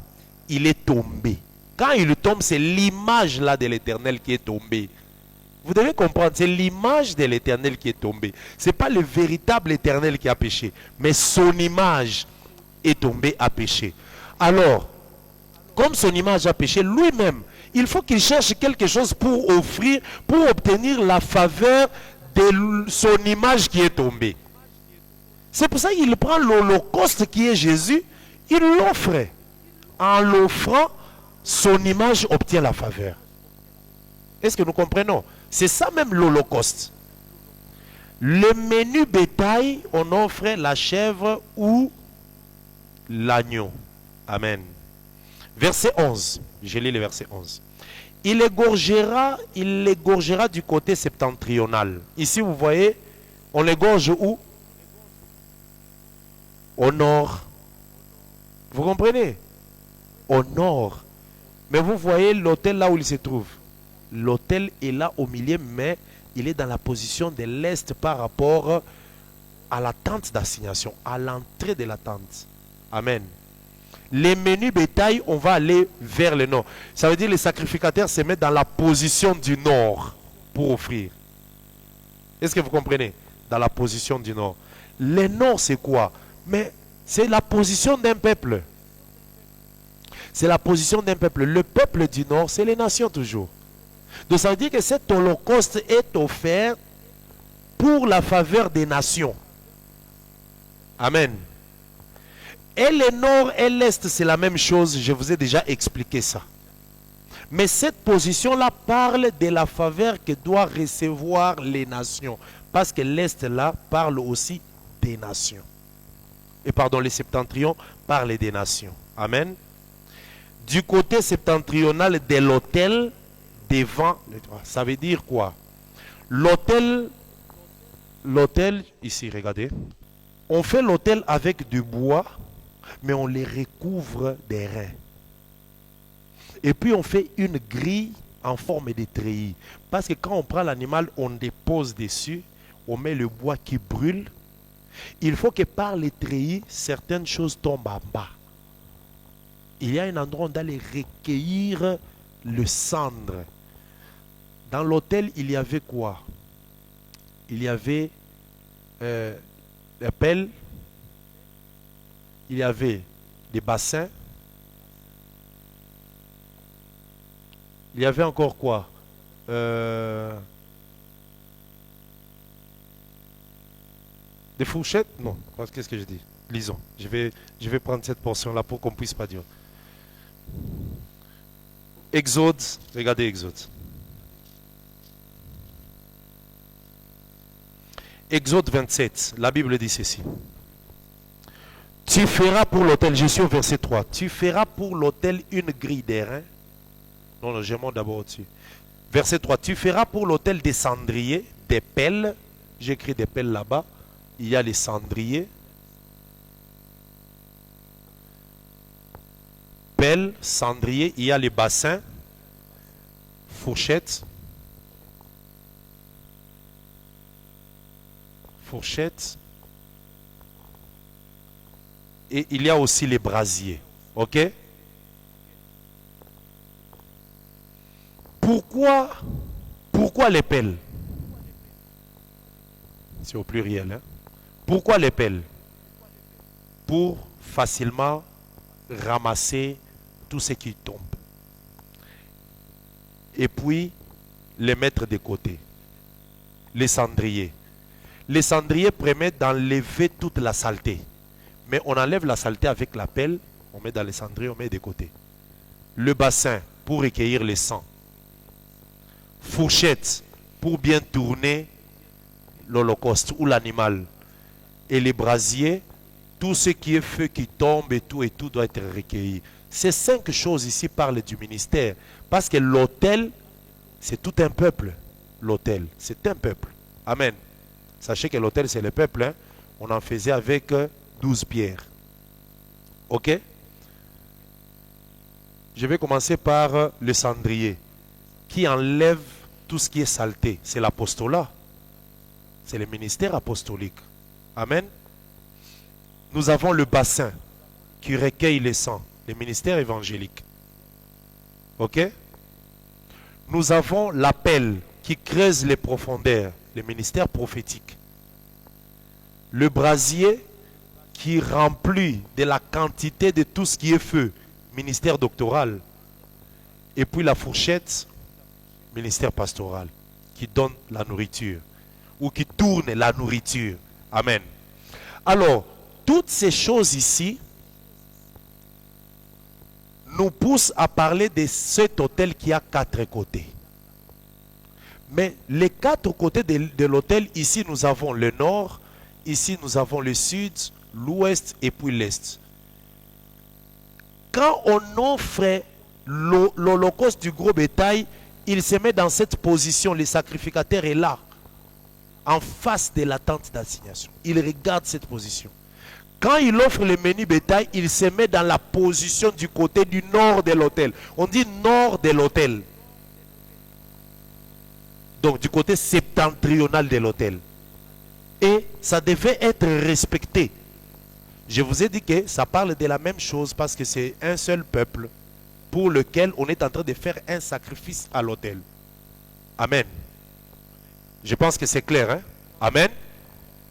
Il est tombé. Quand il tombe, c'est l'image là de l'Éternel qui est tombée. Vous devez comprendre, c'est l'image de l'Éternel qui est tombée. Ce n'est pas le véritable Éternel qui a péché, mais son image est tombée à péché. Alors, comme son image a péché, lui-même, il faut qu'il cherche quelque chose pour offrir, pour obtenir la faveur de son image qui est tombée. C'est pour ça qu'il prend l'Holocauste qui est Jésus, il l'offre. En l'offrant, son image obtient la faveur. Est-ce que nous comprenons? C'est ça même l'Holocauste. Le menu bétail, on offre la chèvre ou l'agneau. Amen. Verset 11. Je lis le verset 11. Il l'égorgera du côté septentrional. Ici, vous voyez, on l'égorge où? Au nord. Vous comprenez? Au nord. Mais vous voyez l'autel là où il se trouve. L'autel est là au milieu, mais il est dans la position de l'est par rapport à la tente d'assignation, à l'entrée de la tente. Amen. Les menus bétail, on va aller vers le nord. Ça veut dire que les sacrificateurs se mettent dans la position du nord pour offrir. Est-ce que vous comprenez? Dans la position du nord. Le nord, c'est quoi? Mais c'est la position d'un peuple. C'est la position d'un peuple. Le peuple du nord, c'est les nations toujours. Donc ça veut dire que cet holocauste est offert pour la faveur des nations. Amen. Et le nord et l'est, c'est la même chose. Je vous ai déjà expliqué ça. Mais cette position-là parle de la faveur que doivent recevoir les nations. Parce que l'est là parle aussi des nations. Et pardon, les septentrions parlent des nations. Amen. Du côté septentrional de l'autel, devant le droit. Ça veut dire quoi? L'autel, ici, regardez. On fait l'autel avec du bois, mais on les recouvre des reins. Et puis on fait une grille en forme de treillis. Parce que quand on prend l'animal, on dépose dessus, on met le bois qui brûle. Il faut que par les treillis, certaines choses tombent en bas. Il y a un endroit où on doit les recueillir le cendre. Dans l'autel, il y avait quoi? Il y avait la pelle, il y avait des bassins, il y avait encore quoi? Des fourchettes? Non, qu'est-ce que je dis? Lisons. Je vais prendre cette portion-là pour qu'on ne puisse pas dire. Exode, regardez Exode. Exode 27, la Bible dit ceci. Tu feras pour l'autel, je suis au verset 3, tu feras pour l'autel une grille d'airain. Non, je monte d'abord au-dessus. Verset 3, tu feras pour l'autel des cendriers, des pelles. J'écris des pelles là-bas. Il y a les cendriers. pelle, cendrier, il y a les bassins, fourchettes, et il y a aussi les brasiers. Ok? Pourquoi les pelles? C'est au pluriel. Hein? Pourquoi les pelles? Pour facilement ramasser tout ce qui tombe. Et puis, les mettre de côté. Les cendriers. Les cendriers permettent d'enlever toute la saleté. Mais on enlève la saleté avec la pelle, on met dans les cendriers, on met de côté. Le bassin, pour recueillir le sang. Fourchette, pour bien tourner l'holocauste ou l'animal. Et les brasiers, tout ce qui est feu qui tombe et tout doit être recueilli. Ces 5 choses ici parlent du ministère. Parce que l'autel, c'est tout un peuple. L'autel, c'est un peuple. Amen. Sachez que l'autel, c'est le peuple. Hein? On en faisait avec 12 pierres. Ok? Je vais commencer par le cendrier. Qui enlève tout ce qui est saleté. C'est l'apostolat. C'est le ministère apostolique. Amen. Nous avons le bassin qui recueille les sangs. Le ministère évangélique. Ok? Nous avons la pelle qui creuse les profondeurs. Le ministère prophétique. Le brasier qui remplit de la quantité de tout ce qui est feu. Ministère doctoral. Et puis la fourchette, ministère pastoral, qui donne la nourriture. Ou qui tourne la nourriture. Amen. Alors, toutes ces choses ici nous poussent à parler de cet autel qui a 4 côtés. Mais les 4 côtés de l'autel, ici nous avons le nord, ici nous avons le sud, l'ouest et puis l'est. Quand on offre l'holocauste du gros bétail, il se met dans cette position, le sacrificateur est là, en face de la tente d'assignation. Il regarde cette position. Quand il offre le menu bétail, il se met dans la position du côté du nord de l'autel. On dit nord de l'autel. Donc du côté septentrional de l'autel. Et ça devait être respecté. Je vous ai dit que ça parle de la même chose parce que c'est un seul peuple pour lequel on est en train de faire un sacrifice à l'autel. Amen. Je pense que c'est clair. Hein? Amen.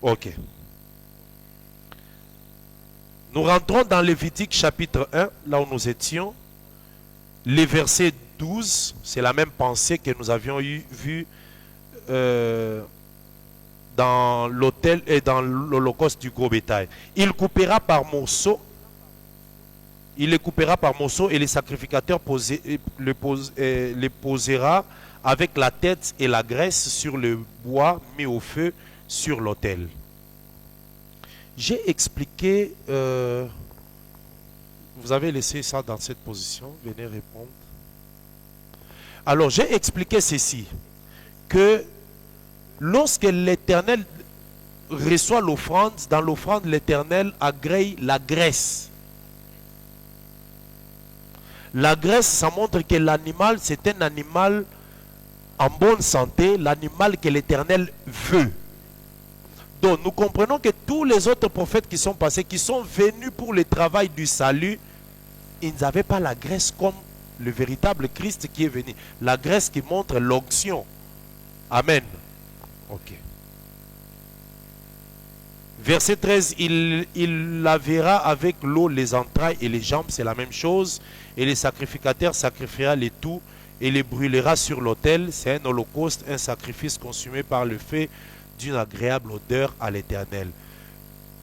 Ok. Nous rentrons dans Lévitique chapitre 1, là où nous étions. Les versets 12, c'est la même pensée que nous avions vu dans l'autel et dans l'holocauste du gros bétail. Il les coupera par morceaux et les sacrificateurs les posera avec la tête et la graisse sur le bois mis au feu sur l'autel. J'ai expliqué, vous avez laissé ça dans cette position, venez répondre. Alors j'ai expliqué ceci, que lorsque l'Éternel reçoit l'offrande, dans l'offrande l'Éternel agrée la graisse. La graisse, ça montre que l'animal, c'est un animal en bonne santé, l'animal que l'Éternel veut. Donc nous comprenons que tous les autres prophètes qui sont passés, qui sont venus pour le travail du salut, ils n'avaient pas la graisse comme le véritable Christ qui est venu. La graisse qui montre l'onction. Amen. Ok. Verset 13, il lavera avec l'eau les entrailles et les jambes, c'est la même chose. Et les sacrificateurs sacrifiera les tout et les brûlera sur l'autel. C'est un holocauste, un sacrifice consumé par le feu d'une agréable odeur à l'Éternel.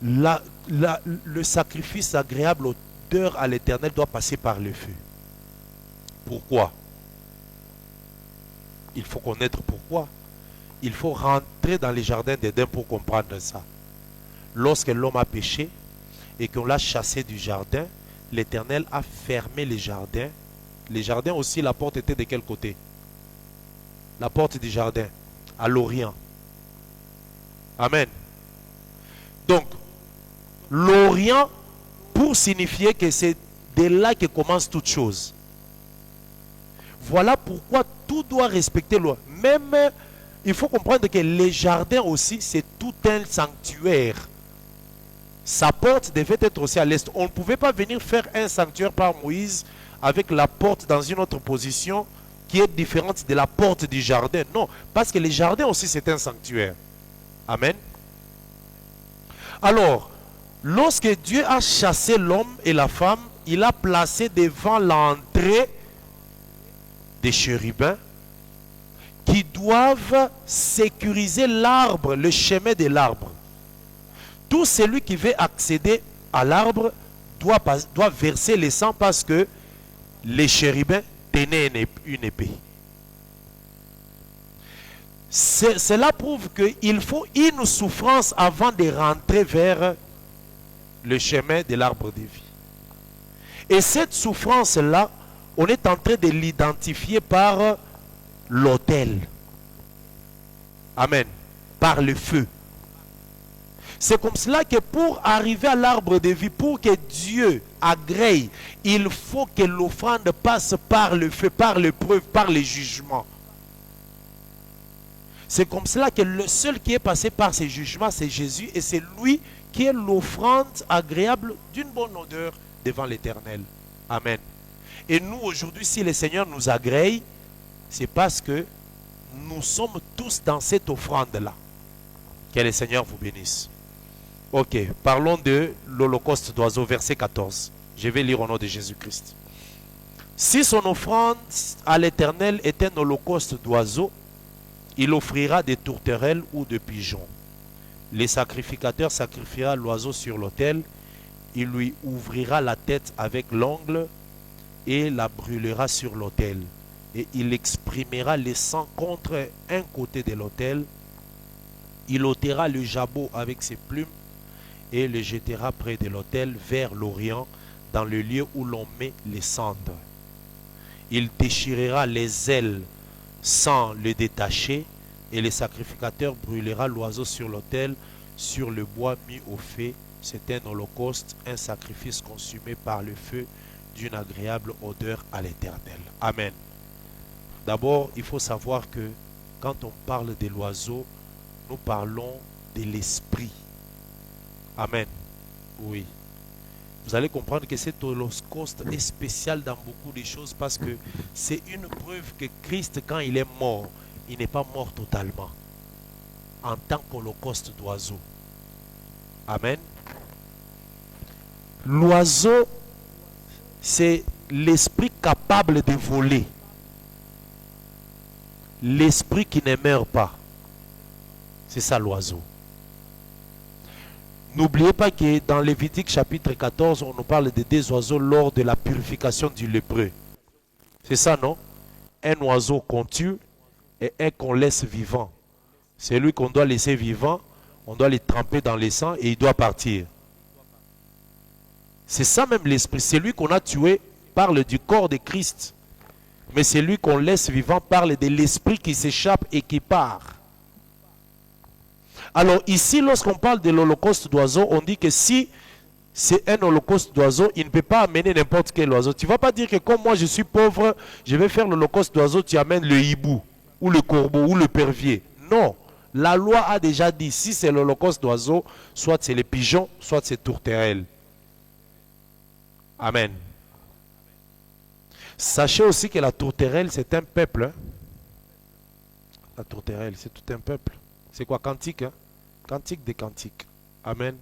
Le sacrifice agréable odeur à l'Éternel doit passer par le feu. Pourquoi? Il faut connaître pourquoi. Il faut rentrer dans les jardins d'Éden pour comprendre ça. Lorsque l'homme a péché et qu'on l'a chassé du jardin, l'Éternel a fermé les jardins. Les jardins aussi, la porte était de quel côté? La porte du jardin, à l'Orient. Amen. Donc, l'Orient, pour signifier que c'est de là que commence toute chose. Voilà pourquoi tout doit respecter la loi. Même, il faut comprendre que les jardins aussi, c'est tout un sanctuaire. Sa porte devait être aussi à l'est. On ne pouvait pas venir faire un sanctuaire par Moïse avec la porte dans une autre position qui est différente de la porte du jardin. Non, parce que les jardins aussi, c'est un sanctuaire. Amen. Alors, lorsque Dieu a chassé l'homme et la femme, il a placé devant l'entrée des chérubins qui doivent sécuriser l'arbre, le chemin de l'arbre. Tout celui qui veut accéder à l'arbre doit verser le sang parce que les chérubins tenaient une épée. Cela prouve qu'il faut une souffrance avant de rentrer vers le chemin de l'arbre de vie. Et cette souffrance-là, on est en train de l'identifier par l'autel. Amen. Par le feu. C'est comme cela que pour arriver à l'arbre de vie, pour que Dieu agrée, il faut que l'offrande passe par le feu, par l'épreuve, par les jugements. C'est comme cela que le seul qui est passé par ces jugements, c'est Jésus. Et c'est lui qui est l'offrande agréable d'une bonne odeur devant l'Éternel. Amen. Et nous, aujourd'hui, si le Seigneur nous agrée, c'est parce que nous sommes tous dans cette offrande-là. Que le Seigneur vous bénisse. Ok, parlons de l'holocauste d'oiseaux, verset 14. Je vais lire au nom de Jésus-Christ. Si son offrande à l'Éternel est un holocauste d'oiseaux, il offrira des tourterelles ou de pigeons. Les sacrificateurs sacrifiera l'oiseau sur l'autel. Il lui ouvrira la tête avec l'ongle et la brûlera sur l'autel. Et il exprimera le sang contre un côté de l'autel. Il ôtera le jabot avec ses plumes et le jettera près de l'autel vers l'Orient, dans le lieu où l'on met les cendres. Il déchirera les ailes sans le détacher, et le sacrificateur brûlera l'oiseau sur l'autel, sur le bois mis au feu. C'est un holocauste, un sacrifice consumé par le feu, d'une agréable odeur à l'Éternel. Amen. D'abord, il faut savoir que quand on parle de l'oiseau, nous parlons de l'esprit. Amen. Oui. Vous allez comprendre que cet holocauste est spécial dans beaucoup de choses parce que c'est une preuve que Christ, quand il est mort, il n'est pas mort totalement en tant qu'holocauste d'oiseau. Amen. L'oiseau, c'est l'esprit capable de voler. L'esprit qui ne meurt pas. C'est ça l'oiseau. N'oubliez pas que dans Lévitique chapitre 14, on nous parle de deux oiseaux lors de la purification du lépreux. C'est ça, non? Un oiseau qu'on tue et un qu'on laisse vivant. Celui qu'on doit laisser vivant, on doit le tremper dans le sang et il doit partir. C'est ça même l'esprit. Celui qu'on a tué parle du corps de Christ. Mais celui qu'on laisse vivant parle de l'esprit qui s'échappe et qui part. Alors ici, lorsqu'on parle de l'holocauste d'oiseau, on dit que si c'est un holocauste d'oiseau, il ne peut pas amener n'importe quel oiseau. Tu ne vas pas dire que comme moi je suis pauvre, je vais faire l'holocauste d'oiseau, tu amènes le hibou, ou le corbeau, ou le pervier. Non, la loi a déjà dit, si c'est l'holocauste d'oiseau, soit c'est les pigeons, soit c'est tourterelles. Amen. Sachez aussi que la tourterelle, c'est un peuple. Hein? La tourterelle, c'est tout un peuple. C'est quoi, cantique, hein? Cantique des cantiques. Amen.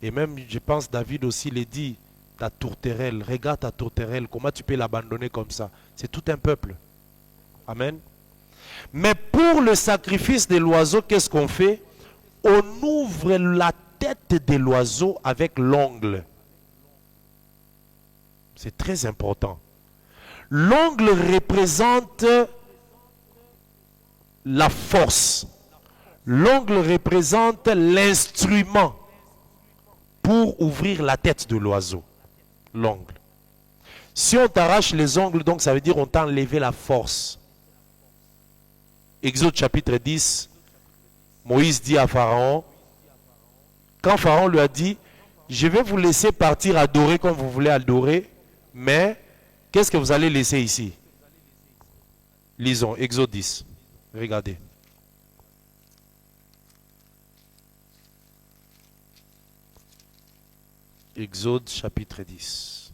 Et même, je pense, David aussi l'a dit, ta tourterelle, regarde ta tourterelle, comment tu peux l'abandonner comme ça? C'est tout un peuple. Amen. Mais pour le sacrifice de l'oiseau, qu'est-ce qu'on fait? On ouvre la tête de l'oiseau avec l'ongle. C'est très important. L'ongle représente la force. L'ongle représente l'instrument pour ouvrir la tête de l'oiseau. L'ongle. Si on t'arrache les ongles, donc ça veut dire on t'a enlevé la force. Exode chapitre 10, Moïse dit à Pharaon, quand Pharaon lui a dit, je vais vous laisser partir adorer comme vous voulez adorer, mais qu'est-ce que vous allez laisser ici? Lisons, Exode 10. Regardez. Exode chapitre 10.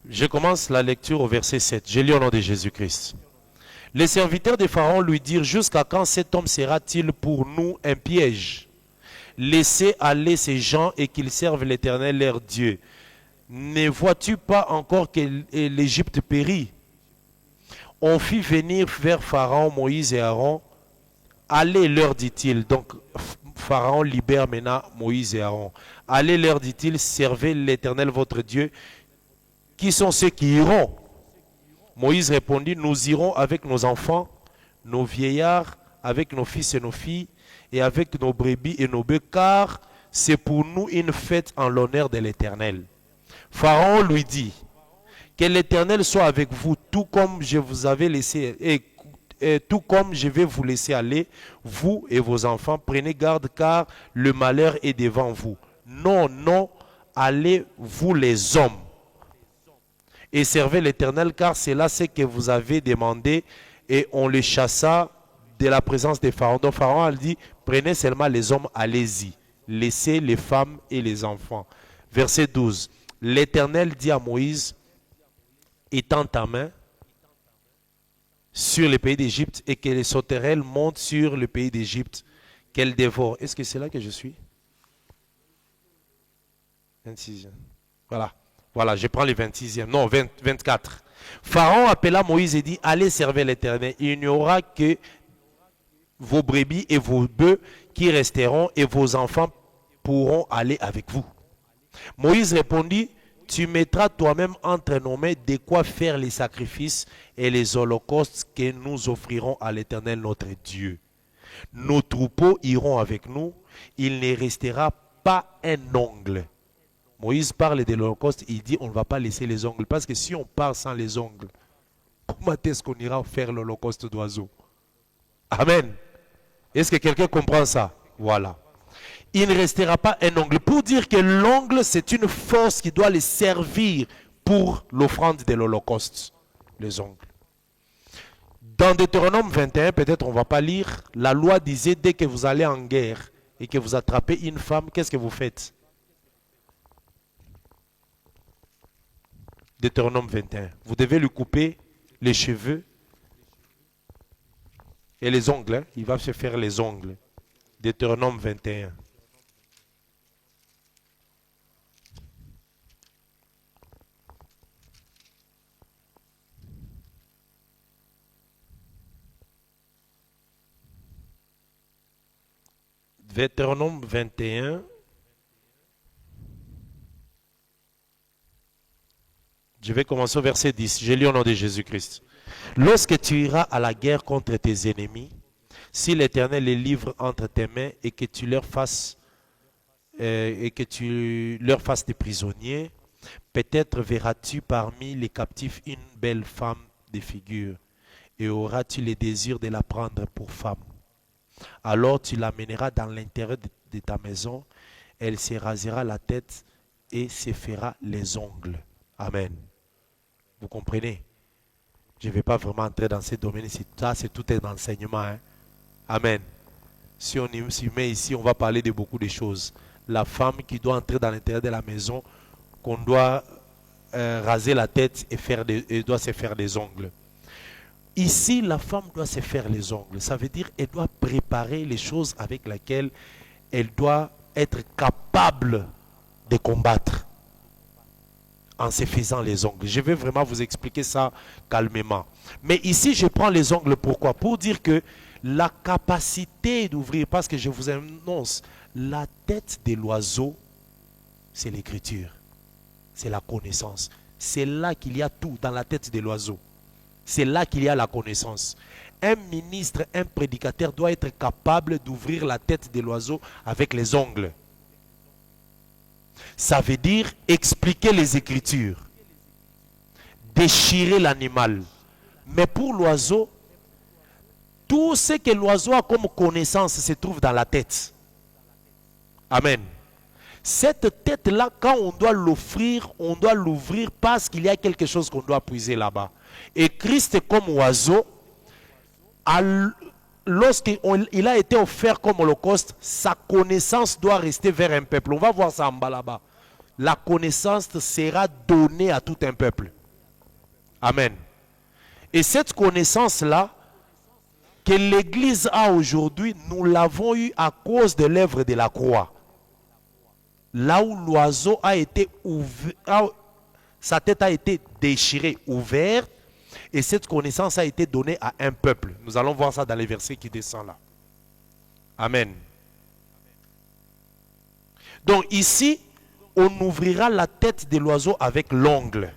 Je commence la lecture au verset 7. Je lis au nom de Jésus-Christ. Les serviteurs de Pharaon lui dirent: jusqu'à quand cet homme sera-t-il pour nous un piège? Laissez aller ces gens et qu'ils servent l'Éternel leur Dieu. Ne vois-tu pas encore que l'Égypte périt? On fit venir vers Pharaon Moïse et Aaron. Allez, leur dit-il. Donc Pharaon libère maintenant Moïse et Aaron. Allez, leur dit-il, servez l'Éternel votre Dieu. Qui sont ceux qui iront? Moïse répondit: nous irons avec nos enfants, nos vieillards, avec nos fils et nos filles, et avec nos brebis et nos bœufs, car c'est pour nous une fête en l'honneur de l'Éternel. Pharaon lui dit: que l'Éternel soit avec vous, tout comme je vous avais laissé, et tout comme je vais vous laisser aller, vous et vos enfants. Prenez garde, car le malheur est devant vous. Non, non, allez, vous les hommes, et servez l'Éternel, car c'est là ce que vous avez demandé. Et on les chassa de la présence des Pharaons. Donc Pharaon a dit: prenez seulement les hommes, allez-y. Laissez les femmes et les enfants. Verset 12. L'Éternel dit à Moïse: étends ta main sur le pays d'Égypte et que les sauterelles montent sur le pays d'Égypte, qu'elles dévorent. Est-ce que c'est là que je suis? 26e. Voilà. Voilà, je prends les 26e. Non, 24. Pharaon appela Moïse et dit: allez servir l'Éternel. Il n'y aura que vos brebis et vos bœufs qui resteront, et vos enfants pourront aller avec vous. Moïse répondit: tu mettras toi-même entre nos mains de quoi faire les sacrifices et les holocaustes que nous offrirons à l'Éternel notre Dieu. Nos troupeaux iront avec nous, il ne restera pas un ongle. Moïse parle de l'Holocauste, il dit: on ne va pas laisser les ongles, parce que si on part sans les ongles, comment est-ce qu'on ira faire l'Holocauste d'oiseaux? Amen. Est-ce que quelqu'un comprend ça? Voilà. Il ne restera pas un ongle. Pour dire que l'ongle, c'est une force qui doit les servir pour l'offrande de l'Holocauste. Les ongles. Dans Deutéronome 21, peut-être on ne va pas lire, la loi disait: dès que vous allez en guerre et que vous attrapez une femme, qu'est-ce que vous faites? Deutéronome 21. Vous devez lui couper les cheveux et les ongles. Hein? Il va se faire les ongles. Deutéronome 21. Deutéronome 21. Je vais commencer au verset 10. Je lis au nom de Jésus-Christ. Lorsque tu iras à la guerre contre tes ennemis, si l'Éternel les livre entre tes mains et que tu leur fasses des prisonniers, peut-être verras-tu parmi les captifs une belle femme de figure, et auras-tu le désir de la prendre pour femme. Alors tu l'amèneras dans l'intérieur de ta maison, elle se rasera la tête et se fera les ongles. Amen. Vous comprenez? Je ne vais pas vraiment entrer dans ces domaines ici. Ça, c'est tout un enseignement. Hein? Amen. Si on s'y met ici, on va parler de beaucoup de choses. La femme qui doit entrer dans l'intérieur de la maison, qu'on doit raser la tête et doit se faire des ongles. Ici, la femme doit se faire les ongles. Ça veut dire qu'elle doit préparer les choses avec lesquelles elle doit être capable de combattre en se faisant les ongles. Je vais vraiment vous expliquer ça calmement. Mais ici, je prends les ongles pourquoi? Pour dire que la capacité d'ouvrir, parce que je vous annonce, la tête de l'oiseau, c'est l'écriture, c'est la connaissance. C'est là qu'il y a tout dans la tête de l'oiseau. C'est là qu'il y a la connaissance. Un ministre, un prédicateur doit être capable d'ouvrir la tête de l'oiseau avec les ongles. Ça veut dire expliquer les Écritures, déchirer l'animal. Mais pour l'oiseau, tout ce que l'oiseau a comme connaissance se trouve dans la tête. Amen. Cette tête-là, quand on doit l'offrir, on doit l'ouvrir parce qu'il y a quelque chose qu'on doit puiser là-bas. Et Christ, comme oiseau, lorsqu'il a été offert comme holocauste, sa connaissance doit rester vers un peuple. On va voir ça en bas là-bas. La connaissance sera donnée à tout un peuple. Amen. Et cette connaissance-là, que l'Église a aujourd'hui, nous l'avons eue à cause de l'œuvre de la croix. Là où l'oiseau a été ouvert, sa tête a été déchirée, ouverte, et cette connaissance a été donnée à un peuple. Nous allons voir ça dans les versets qui descendent là. Amen. Donc ici, on ouvrira la tête de l'oiseau avec l'ongle.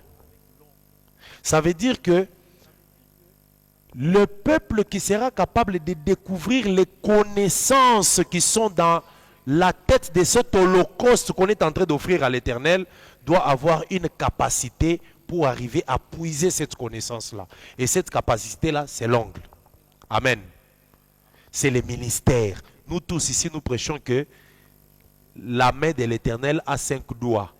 Ça veut dire que le peuple qui sera capable de découvrir les connaissances qui sont dans la tête de cet holocauste qu'on est en train d'offrir à l'Éternel doit avoir une capacité pour arriver à puiser cette connaissance-là. Et cette capacité-là, c'est l'ongle. Amen. C'est le ministère. Nous tous ici, nous prêchons que la main de l'Éternel a 5 doigts.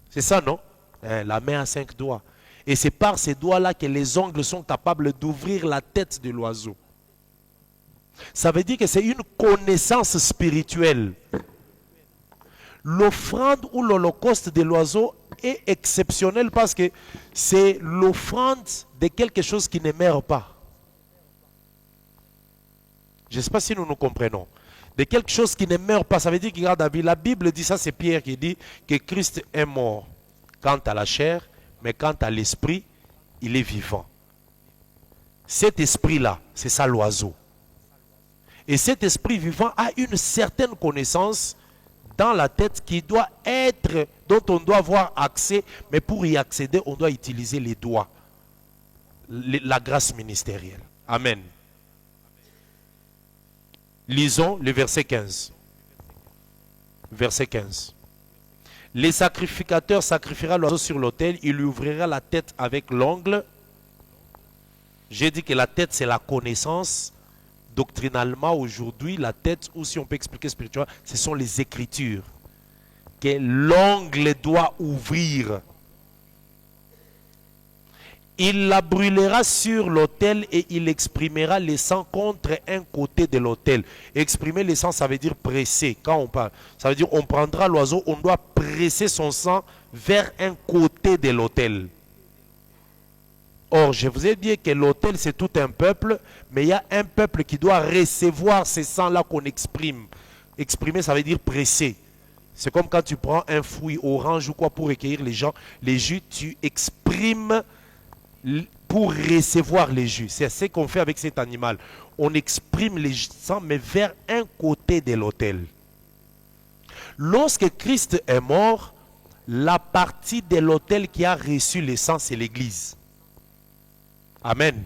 C'est ça, non? La main a 5 doigts. Et c'est par ces doigts-là que les ongles sont capables d'ouvrir la tête de l'oiseau. Ça veut dire que c'est une connaissance spirituelle. L'offrande ou l'holocauste de l'oiseau est exceptionnel parce que c'est l'offrande de quelque chose qui ne meurt pas. Je ne sais pas si nous nous comprenons. De quelque chose qui ne meurt pas, ça veut dire qu'il garde la vie. La Bible dit ça, c'est Pierre qui dit que Christ est mort quant à la chair, mais quant à l'esprit, il est vivant. Cet esprit-là, c'est ça l'oiseau. Et cet esprit vivant a une certaine connaissance dans la tête qui doit être, dont on doit avoir accès, mais pour y accéder, on doit utiliser les doigts, la grâce ministérielle. Amen. Lisons le verset 15. Verset 15. Les sacrificateurs sacrifiera l'oiseau sur l'autel, il lui ouvrira la tête avec l'ongle. J'ai dit que la tête, c'est la connaissance. Doctrinalement, aujourd'hui, la tête, ou si on peut expliquer spirituellement, ce sont les Écritures que l'ongle doit ouvrir. Il la brûlera sur l'autel et il exprimera le sang contre un côté de l'autel. Exprimer le sang, ça veut dire presser. Quand on parle, ça veut dire on prendra l'oiseau, on doit presser son sang vers un côté de l'autel. Or, je vous ai dit que l'autel, c'est tout un peuple, mais il y a un peuple qui doit recevoir ces sangs-là qu'on exprime. Exprimer, ça veut dire presser. C'est comme quand tu prends un fruit orange ou quoi pour recueillir les gens, les jus, tu exprimes pour recevoir les jus. C'est ce qu'on fait avec cet animal. On exprime les sangs, mais vers un côté de l'autel. Lorsque Christ est mort, la partie de l'autel qui a reçu le sang, c'est l'Église. Amen.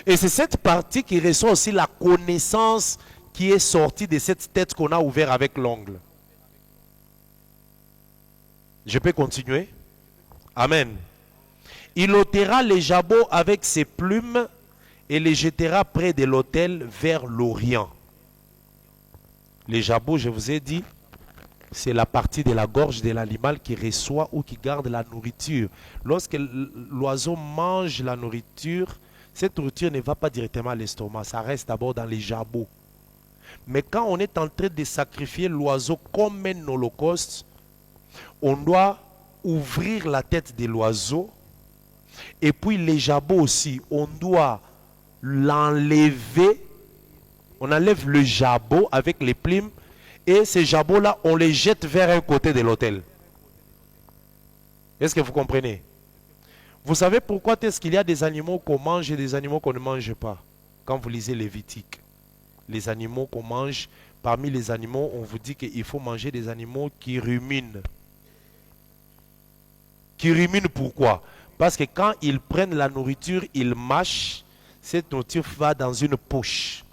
Et c'est cette partie qui reçoit aussi la connaissance qui est sortie de cette tête qu'on a ouverte avec l'ongle. Je peux continuer? Amen. Il ôtera les jabots avec ses plumes et les jettera près de l'autel vers l'Orient. Les jabots, je vous ai dit, c'est la partie de la gorge de l'animal qui reçoit ou qui garde la nourriture. Lorsque l'oiseau mange la nourriture, cette nourriture ne va pas directement à l'estomac, ça reste d'abord dans les jabots. Mais quand on est en train de sacrifier l'oiseau comme un holocauste, on doit ouvrir la tête de l'oiseau et puis les jabots aussi, on doit l'enlever. On enlève le jabot avec les plumes et ces jabots-là, on les jette vers un côté de l'autel. Est-ce que vous comprenez? Vous savez pourquoi est-ce qu'il y a des animaux qu'on mange et des animaux qu'on ne mange pas? Quand vous lisez Lévitique, les animaux qu'on mange, parmi les animaux, on vous dit qu'il faut manger des animaux qui ruminent. Qui ruminent pourquoi? Parce que quand ils prennent la nourriture, ils mâchent, cette nourriture va dans une poche.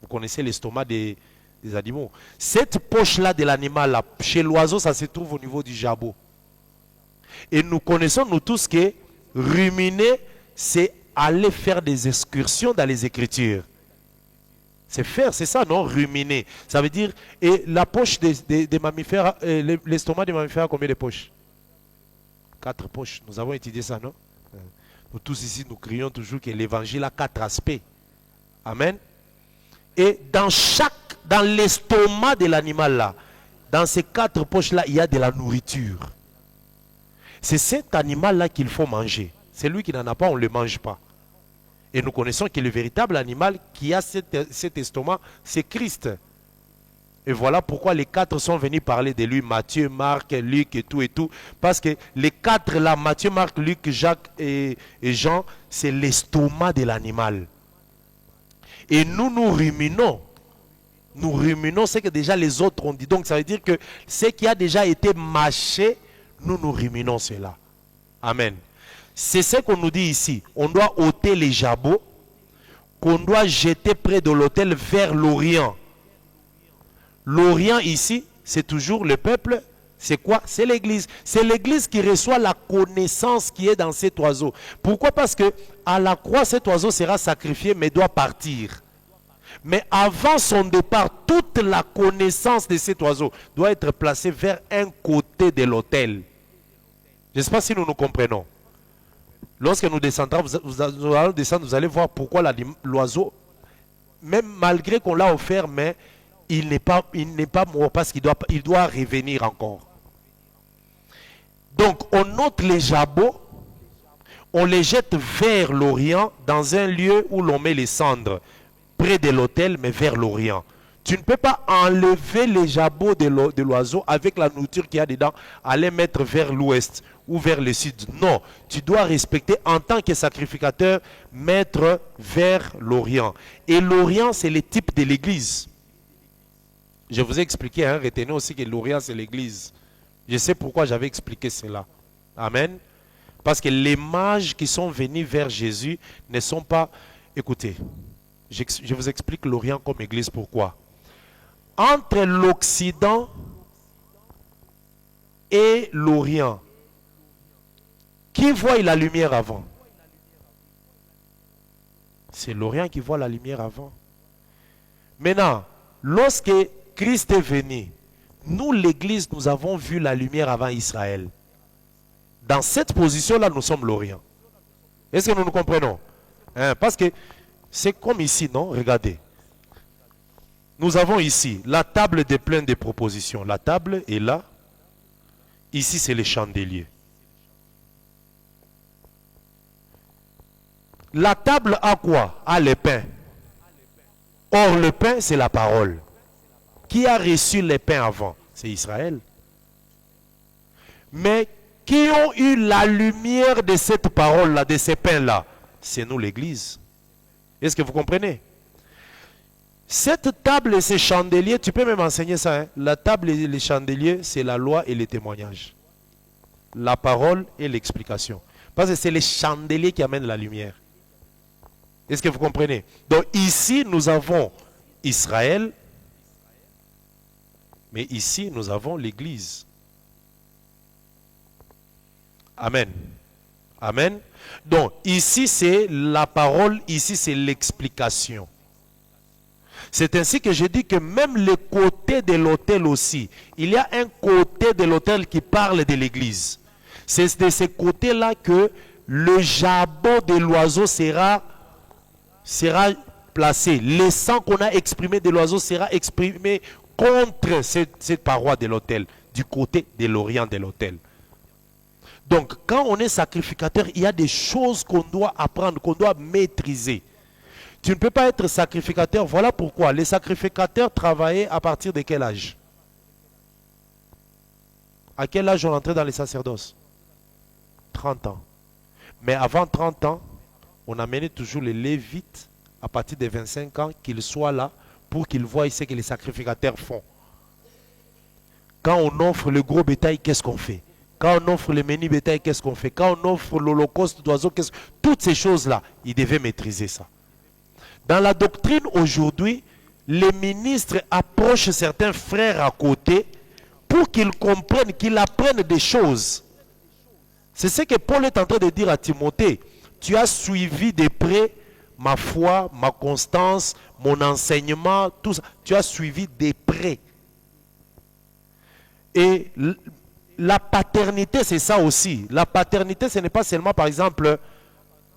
Vous connaissez l'estomac des des animaux. Cette poche-là de l'animal, chez l'oiseau, ça se trouve au niveau du jabot. Et nous connaissons, nous tous, que ruminer, c'est aller faire des excursions dans les Écritures. C'est faire, c'est ça, non? Ruminer. Ça veut dire, et la poche des mammifères, l'estomac des mammifères a combien de poches? 4 poches. Nous avons étudié ça, non? Nous tous ici, nous crions toujours que l'évangile a 4 aspects. Amen. Et dans l'estomac de l'animal là, dans ces 4 poches là, il y a de la nourriture. C'est cet animal là qu'il faut manger. Celui qui n'en a pas, on ne le mange pas. Et nous connaissons que le véritable animal qui a cet estomac, c'est Christ. Et voilà pourquoi les 4 sont venus parler de lui, Matthieu, Marc, Luc et tout. Parce que les 4 là, Matthieu, Marc, Luc, Jacques et Jean, c'est l'estomac de l'animal. Et nous ruminons. Nous ruminons ce que déjà les autres ont dit. Donc ça veut dire que ce qui a déjà été mâché, nous ruminons cela. Amen. C'est ce qu'on nous dit ici. On doit ôter les jabots, qu'on doit jeter près de l'autel vers l'Orient. L'Orient ici, c'est toujours le peuple. C'est quoi? C'est l'Église. C'est l'Église qui reçoit la connaissance qui est dans cet oiseau. Pourquoi? Parce que à la croix, cet oiseau sera sacrifié, mais doit partir. Mais avant son départ, toute la connaissance de cet oiseau doit être placée vers un côté de l'autel. Je ne sais pas si nous nous comprenons. Lorsque nous descendrons, nous allons descendre, vous allez voir pourquoi l'oiseau, même malgré qu'on l'a offert, mais il n'est pas mort parce qu'il doit revenir encore. Donc on ôte les jabots, on les jette vers l'Orient, dans un lieu où l'on met les cendres, près de l'autel, mais vers l'Orient. Tu ne peux pas enlever les jabots de l'oiseau avec la nourriture qu'il y a dedans, aller mettre vers l'ouest ou vers le sud. Non, tu dois respecter en tant que sacrificateur, mettre vers l'Orient. Et l'Orient, c'est le type de l'Église. Je vous ai expliqué, hein, retenez aussi que l'Orient, c'est l'Église. Je sais pourquoi j'avais expliqué cela. Amen. Parce que les mages qui sont venus vers Jésus ne sont pas... Écoutez, je vous explique l'Orient comme Église, pourquoi. Entre l'Occident et l'Orient, qui voit la lumière avant? C'est l'Orient qui voit la lumière avant. Maintenant, lorsque Christ est venu, nous, l'Église, nous avons vu la lumière avant Israël. Dans cette position-là, nous sommes l'Orient. Est-ce que nous nous comprenons? Parce que c'est comme ici, non? Regardez. Nous avons ici la table des pleines de propositions. La table est là. Ici, c'est les chandeliers. La table a quoi? A le pain. Or, le pain, c'est la parole. Qui a reçu les pains avant? C'est Israël. Mais qui ont eu la lumière de cette parole-là, de ces pains-là? C'est nous, l'Église. Est-ce que vous comprenez? Cette table et ces chandeliers, tu peux même enseigner ça. Hein? La table et les chandeliers, c'est la loi et les témoignages. La parole et l'explication. Parce que c'est les chandeliers qui amènent la lumière. Est-ce que vous comprenez? Donc ici, nous avons Israël. Mais ici, nous avons l'Église. Amen. Amen. Donc ici, c'est la parole. Ici, c'est l'explication. C'est ainsi que je dis que même le côté de l'autel aussi, il y a un côté de l'autel qui parle de l'Église. C'est de ce côté-là que le jabot de l'oiseau sera placé. Le sang qu'on a exprimé de l'oiseau sera exprimé contre cette paroi de l'autel, du côté de l'orient de l'autel. Donc, quand on est sacrificateur, il y a des choses qu'on doit apprendre, qu'on doit maîtriser. Tu ne peux pas être sacrificateur. Voilà pourquoi les sacrificateurs travaillaient à partir de quel âge? À quel âge on entrait dans les sacerdoces? 30 ans. Mais avant 30 ans, on amenait toujours les Lévites à partir de 25 ans, qu'ils soient là pour qu'ils voient ce que les sacrificateurs font. Quand on offre le gros bétail, qu'est-ce qu'on fait? Quand on offre le menu bétail, qu'est-ce qu'on fait? Quand on offre l'holocauste d'oiseaux, toutes ces choses-là, ils devaient maîtriser ça. Dans la doctrine aujourd'hui, les ministres approchent certains frères à côté pour qu'ils comprennent, qu'ils apprennent des choses. C'est ce que Paul est en train de dire à Timothée. Tu as suivi de près ma foi, ma constance, mon enseignement, tout ça. Tu as suivi de près. Et la paternité, c'est ça aussi. La paternité, ce n'est pas seulement, par exemple,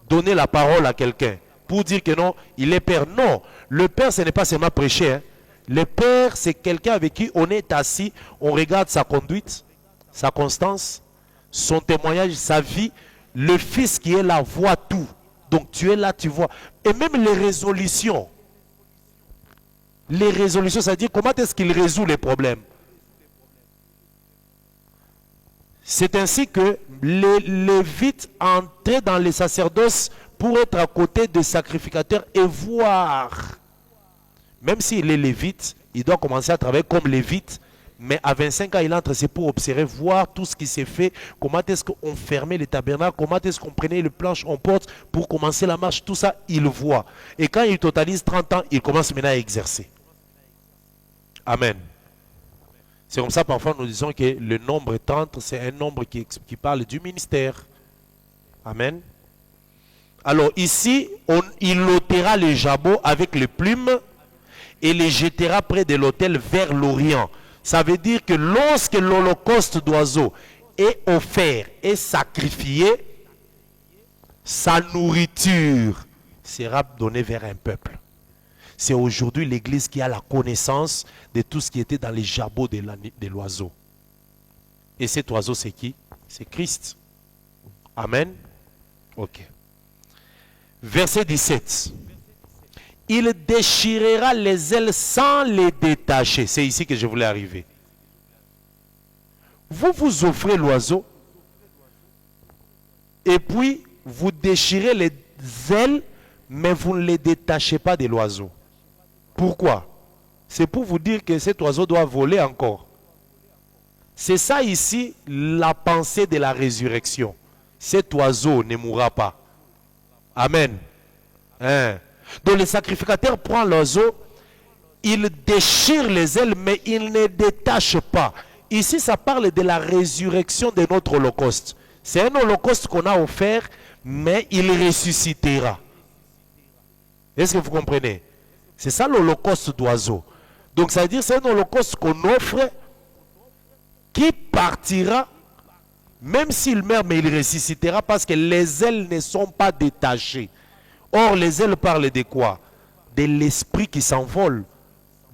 donner la parole à quelqu'un pour dire que non, il est père. Non, le père, ce n'est pas seulement prêcher. Hein. Le père, c'est quelqu'un avec qui on est assis, on regarde sa conduite, sa constance, son témoignage, sa vie. Le fils qui est là voit tout. Donc tu es là, tu vois. Et même les résolutions. Les résolutions, c'est-à-dire comment est-ce qu'il résout les problèmes. C'est ainsi que les Lévites entraient dans les sacerdoces pour être à côté des sacrificateurs et voir. Même s'il est Lévite, il doit commencer à travailler comme Lévite. Mais à 25 ans, il entre, c'est pour observer, voir tout ce qui s'est fait. Comment est-ce qu'on fermait les tabernacles, comment est-ce qu'on prenait les planches en porte pour commencer la marche. Tout ça, il voit. Et quand il totalise 30 ans, il commence maintenant à exercer. Amen. C'est comme ça, parfois, nous disons que le nombre 30, c'est un nombre qui parle du ministère. Amen. Alors ici, il ôtera les jabots avec les plumes et les jettera près de l'autel vers l'Orient. Ça veut dire que lorsque l'holocauste d'oiseaux est offert et sacrifié, sa nourriture sera donnée vers un peuple. C'est aujourd'hui l'Église qui a la connaissance de tout ce qui était dans les jabots de l'oiseau. Et cet oiseau, c'est qui? C'est Christ. Amen. Ok. Verset 17. Il déchirera les ailes sans les détacher. C'est ici que je voulais arriver. Vous vous offrez l'oiseau et puis vous déchirez les ailes, mais vous ne les détachez pas de l'oiseau. Pourquoi? C'est pour vous dire que cet oiseau doit voler encore. C'est ça ici la pensée de la résurrection. Cet oiseau ne mourra pas. Amen. Hein? Donc le sacrificateur prend l'oiseau, il déchire les ailes, mais il ne détache pas. Ici, ça parle de la résurrection de notre holocauste. C'est un holocauste qu'on a offert, mais il ressuscitera. Est-ce que vous comprenez? C'est ça l'holocauste d'oiseau. Donc ça veut dire que c'est un holocauste qu'on offre qui partira, même s'il meurt, mais il ressuscitera parce que les ailes ne sont pas détachées. Or, les ailes parlent de quoi? De l'esprit qui s'envole,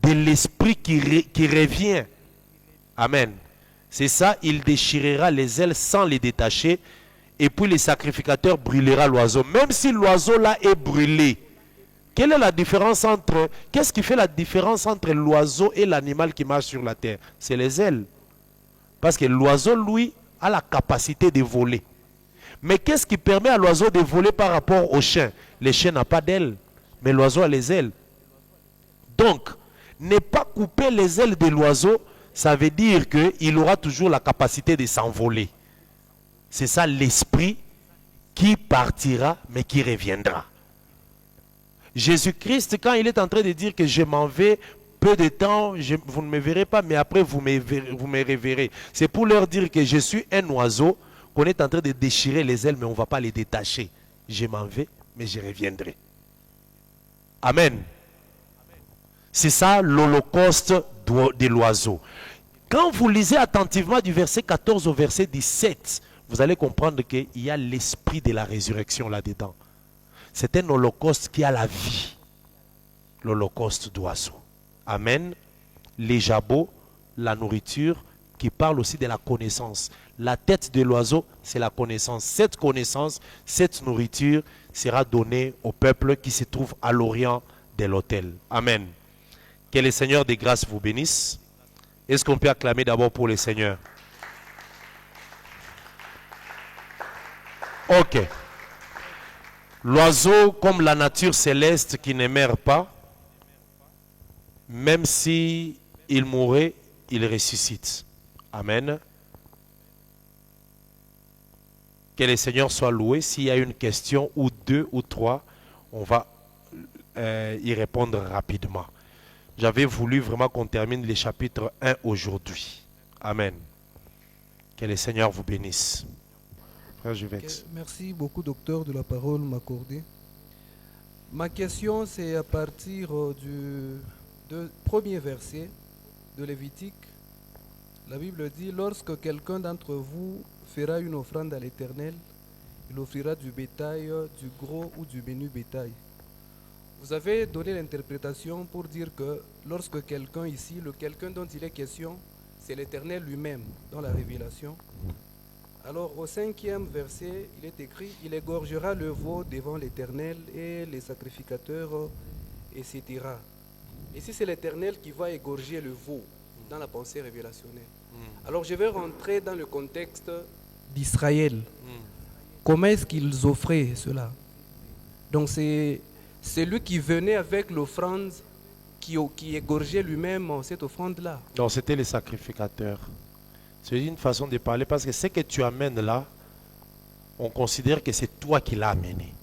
de l'esprit qui revient. Amen. C'est ça, il déchirera les ailes sans les détacher, et puis le sacrificateur brûlera l'oiseau. Même si l'oiseau là est brûlé, quelle est la différence entre... Qu'est-ce qui fait la différence entre l'oiseau et l'animal qui marche sur la terre? C'est les ailes. Parce que l'oiseau, lui, a la capacité de voler. Mais qu'est-ce qui permet à l'oiseau de voler par rapport au chien? Le chien n'a pas d'ailes, mais l'oiseau a les ailes. Donc, ne pas couper les ailes de l'oiseau, ça veut dire qu'il aura toujours la capacité de s'envoler. C'est ça l'esprit qui partira, mais qui reviendra. Jésus-Christ, quand il est en train de dire que je m'en vais, peu de temps, vous ne me verrez pas, mais après vous me reverrez. C'est pour leur dire que je suis un oiseau, qu'on est en train de déchirer les ailes, mais on ne va pas les détacher. Je m'en vais, mais je reviendrai. Amen. C'est ça l'holocauste de l'oiseau. Quand vous lisez attentivement du verset 14 au verset 17, vous allez comprendre qu'il y a l'esprit de la résurrection là-dedans. C'est un holocauste qui a la vie. L'holocauste d'oiseau. Amen. Les jabots, la nourriture, qui parle aussi de la connaissance. La tête de l'oiseau, c'est la connaissance. Cette connaissance, cette nourriture sera donnée au peuple qui se trouve à l'orient de l'autel. Amen. Que le Seigneur des grâces vous bénisse. Est-ce qu'on peut acclamer d'abord pour le Seigneur? Ok. L'oiseau, comme la nature céleste qui ne meurt pas, même si il mourait, il ressuscite. Amen. Que le Seigneur soit loué. S'il y a une question ou deux ou trois, on va y répondre rapidement. j'avais voulu vraiment qu'on termine les chapitres 1 aujourd'hui. Amen. Que le Seigneur vous bénisse. Frère Juvex. Merci beaucoup, docteur, de la parole m'accorder. Ma question, c'est à partir du premier verset de Lévitique. La Bible dit, lorsque quelqu'un d'entre vous fera une offrande à l'Éternel, il offrira du bétail, du gros ou du menu bétail. Vous avez donné l'interprétation pour dire que lorsque quelqu'un ici, le quelqu'un dont il est question, c'est l'Éternel lui-même dans la Révélation. Alors au 5e verset, il est écrit, il égorgera le veau devant l'Éternel et les sacrificateurs, etc. Ici c'est l'Éternel qui va égorger le veau dans la pensée révélationnelle. Alors je vais rentrer dans le contexte d'Israël. Comment est-ce qu'ils offraient cela? Donc c'est lui qui venait avec l'offrande, qui égorgeait lui-même cette offrande-là. Non, c'était les sacrificateurs. C'est une façon de parler parce que ce que tu amènes là, on considère que c'est toi qui l'as amené.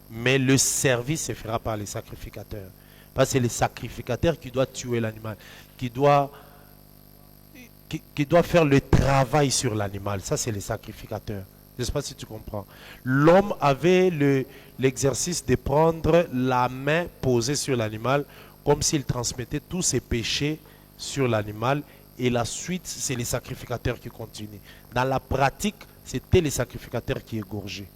Mais le service se fera par les sacrificateurs. Parce que c'est les sacrificateurs qui doivent tuer l'animal, qui doivent faire le travail sur l'animal. Ça, c'est les sacrificateurs. Je ne sais pas si tu comprends. L'homme avait l'exercice de prendre la main posée sur l'animal comme s'il transmettait tous ses péchés sur l'animal. Et la suite, c'est les sacrificateurs qui continuent. Dans la pratique, c'était les sacrificateurs qui égorgeaient.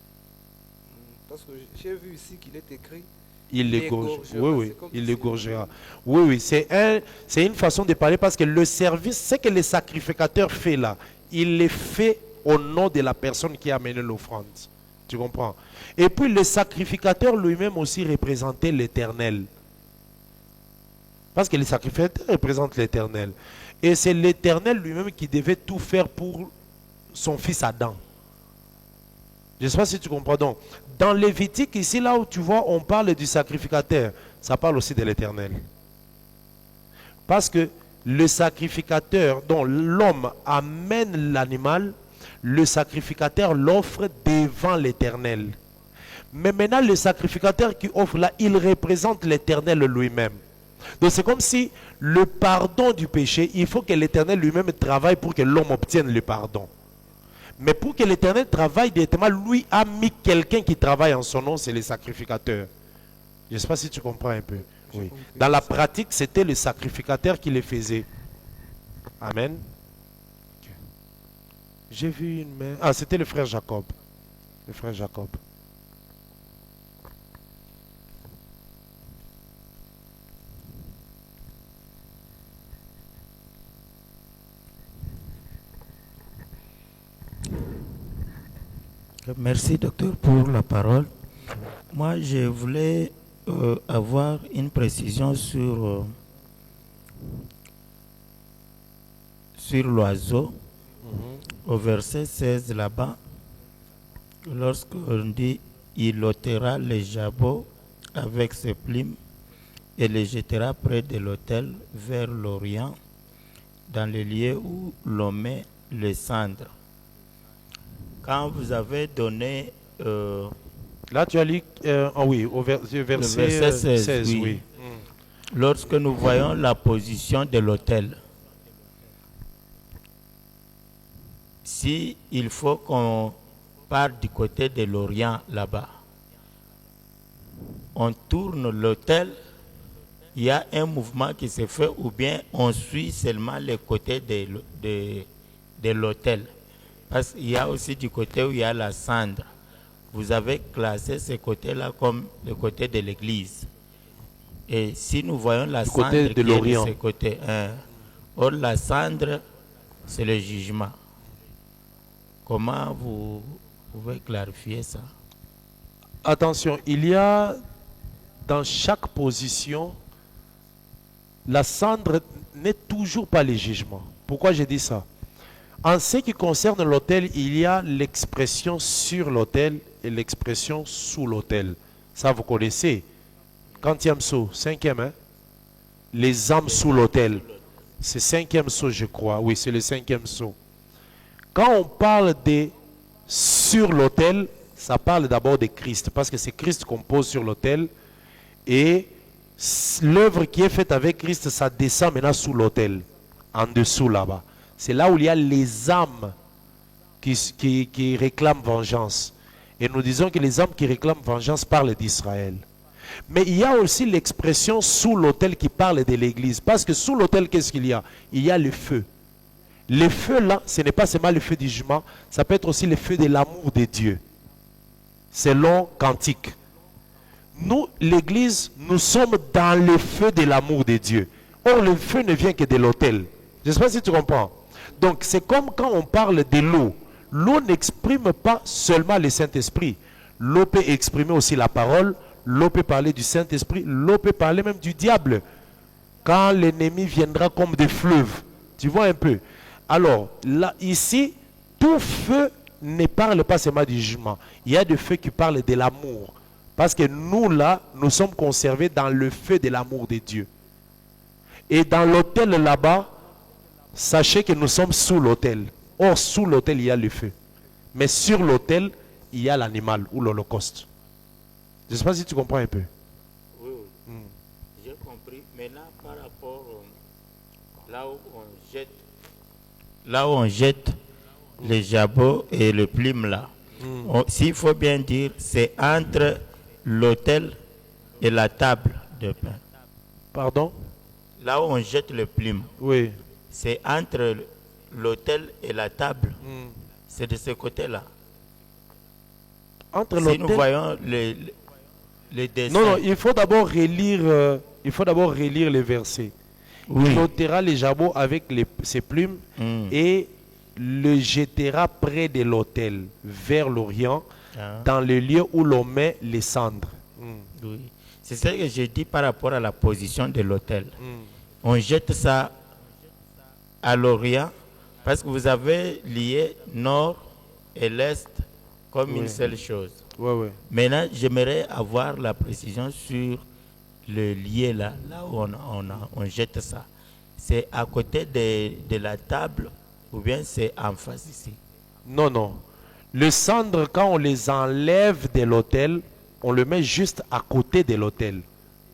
Parce que j'ai vu ici qu'il est écrit. Il l'égorge. Oui, il l'égorgera. Oui, c'est une façon de parler parce que le service, ce que les sacrificateurs font là, il le fait au nom de la personne qui a amené l'offrande. Tu comprends? Et puis le sacrificateur lui-même aussi représentait l'Éternel. Parce que les sacrificateurs représentent l'Éternel. Et c'est l'Éternel lui-même qui devait tout faire pour son fils Adam. Je ne sais pas si tu comprends donc. Dans Lévitique, ici, là où tu vois, on parle du sacrificateur. Ça parle aussi de l'Éternel. Parce que le sacrificateur, dont l'homme amène l'animal, le sacrificateur l'offre devant l'Éternel. Mais maintenant, le sacrificateur qui offre là, il représente l'Éternel lui-même. Donc c'est comme si le pardon du péché, il faut que l'Éternel lui-même travaille pour que l'homme obtienne le pardon. Mais pour que l'Éternel travaille directement, lui a mis quelqu'un qui travaille en son nom, c'est le sacrificateur. Je ne sais pas si tu comprends un peu. Oui. Dans la pratique, c'était le sacrificateur qui le faisait. Amen. Okay. J'ai vu une main. Ah, c'était le frère Jacob. Le frère Jacob. Merci, docteur, pour la parole. Moi, je voulais avoir une précision sur l'oiseau. Au verset 16 là-bas, lorsqu'on dit « Il ôtera les jabots avec ses plumes et les jettera près de l'autel vers l'Orient, dans le lieu où l'on met les cendres. » Quand vous avez donné... là, tu as lu, oui, au verset 16, oui. Lorsque nous voyons la position de l'autel, si il faut qu'on parte du côté de l'Orient là-bas, on tourne l'autel, il y a un mouvement qui se fait ou bien on suit seulement le côté de l'autel. Parce qu'il y a aussi du côté où il y a la cendre. Vous avez classé ce côté-là comme le côté de l'église. Et si nous voyons la cendre côté de l'Orient, ce côté, or la cendre, c'est le jugement. Comment vous pouvez clarifier ça? Attention, il y a dans chaque position, la cendre n'est toujours pas le jugement. Pourquoi je dis ça? En ce qui concerne l'autel, il y a l'expression sur l'autel et l'expression sous l'autel. Ça, vous connaissez. Quantième saut? 5e, hein? Les âmes sous l'autel. C'est 5e saut, je crois. Oui, c'est le 5e saut. Quand on parle de sur l'autel, ça parle d'abord de Christ. Parce que c'est Christ qu'on pose sur l'autel. Et L'œuvre qui est faite avec Christ, ça descend maintenant sous l'autel, en dessous là-bas. C'est là où il y a les âmes qui réclament vengeance. Et nous disons que les âmes qui réclament vengeance parlent d'Israël. Mais il y a aussi l'expression sous l'autel qui parle de l'église. Parce que sous l'autel, qu'est-ce qu'il y a? Il y a le feu. Le feu là, ce n'est pas seulement le feu du jugement, ça peut être aussi le feu de l'amour de Dieu. Selon Cantique. Nous, l'église, nous sommes dans le feu de l'amour de Dieu. Or, le feu ne vient que de l'autel. Je ne sais pas si tu comprends. Donc, c'est comme quand on parle de l'eau. L'eau n'exprime pas seulement le Saint-Esprit. L'eau peut exprimer aussi la parole. L'eau peut parler du Saint-Esprit. L'eau peut parler même du diable. Quand l'ennemi viendra comme des fleuves. Tu vois un peu. Alors, là, ici, tout feu ne parle pas seulement du jugement. Il y a des feux qui parlent de l'amour. Parce que nous, là, nous sommes conservés dans le feu de l'amour de Dieu. Et dans l'autel là-bas, sachez que nous sommes sous l'autel. Or, sous l'autel, il y a le feu. Mais sur l'autel, il y a l'animal ou l'holocauste. Je ne sais pas si tu comprends un peu. Oui, oui. J'ai compris. Maintenant, par rapport là où on jette les jabots et le plume là, s'il faut bien dire, c'est entre l'autel et la table de pain. Pardon? Là où on jette le plume, Oui. c'est entre l'autel et la table. C'est de ce côté-là. Entre Si l'autel... nous voyons les dessins. Non, non, il faut d'abord relire les versets. Oui. Il ôtera les jabots avec ses plumes et le jettera près de l'autel, vers l'Orient, dans le lieu où l'on met les cendres. Oui. C'est ce que je dis par rapport à la position de l'autel. On jette ça à l'Orient parce que vous avez lié nord et l'est comme une seule chose. Ouais, ouais. Maintenant, j'aimerais avoir la précision sur le lié là où on jette ça. C'est à côté de la table ou bien c'est en face ici? Non, non. Les cendres, quand on les enlève de l'autel, on le met juste à côté de l'autel.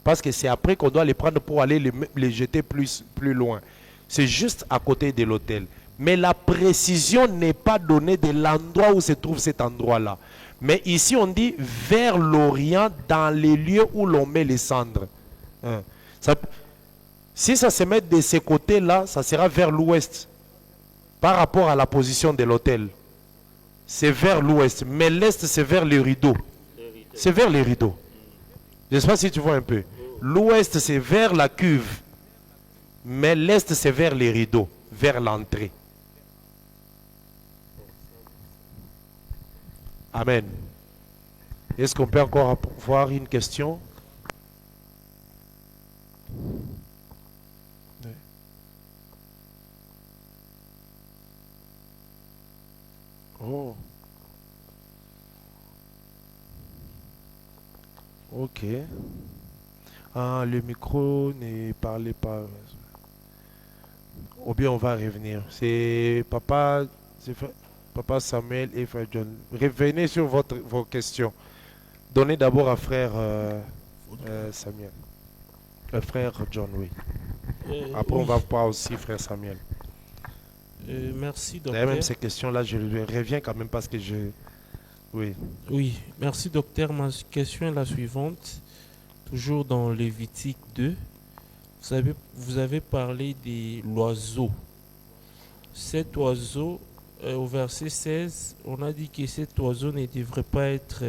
Parce que c'est après qu'on doit les prendre pour aller les jeter plus loin. C'est juste à côté de l'autel. Mais la précision n'est pas donnée de l'endroit où se trouve cet endroit-là. Mais ici, on dit vers l'Orient, dans les lieux où l'on met les cendres. Si ça se met de ces côtés-là, ça sera vers l'ouest. Par rapport à la position de l'autel. C'est vers l'ouest. Mais l'est, c'est vers les rideaux. C'est vers les rideaux. Je ne sais pas si tu vois un peu. L'ouest, c'est vers la cuve. Mais l'est, c'est vers les rideaux, vers l'entrée. Amen. Est-ce qu'on peut encore avoir une question? Oh. Ok. Ah, le micro ne parlait pas. Ou bien on va revenir. C'est Papa Samuel et Frère John. Revenez sur vos questions. Donnez d'abord à Frère Samuel. Frère John, oui. Après, on va voir aussi Frère Samuel. Merci, docteur. D'ailleurs, même ces questions-là, je reviens quand même parce que je... Oui. Oui, merci, docteur. Ma question est la suivante. Toujours dans Lévitique 2, vous avez parlé de l'oiseau. Cet oiseau, au verset 16, on a dit que cet oiseau ne devrait pas être...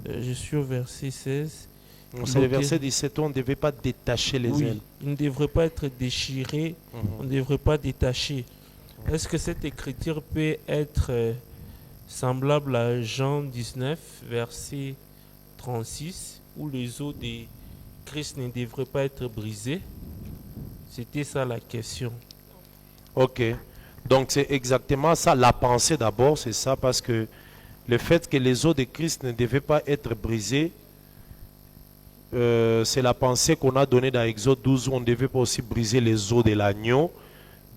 je suis au verset 16. C'est le verset 17, on ne devait pas détacher les ailes. Il ne devrait pas être déchiré, on ne devrait pas détacher. Est-ce que cette écriture peut être semblable à Jean 19, verset 36, où les os de Christ ne devraient pas être brisés? C'était ça la question. Ok. Donc c'est exactement ça, la pensée d'abord, c'est ça, parce que le fait que les os de Christ ne devaient pas être brisés, c'est la pensée qu'on a donnée dans Exode 12 où on ne devait pas aussi briser les os de l'agneau.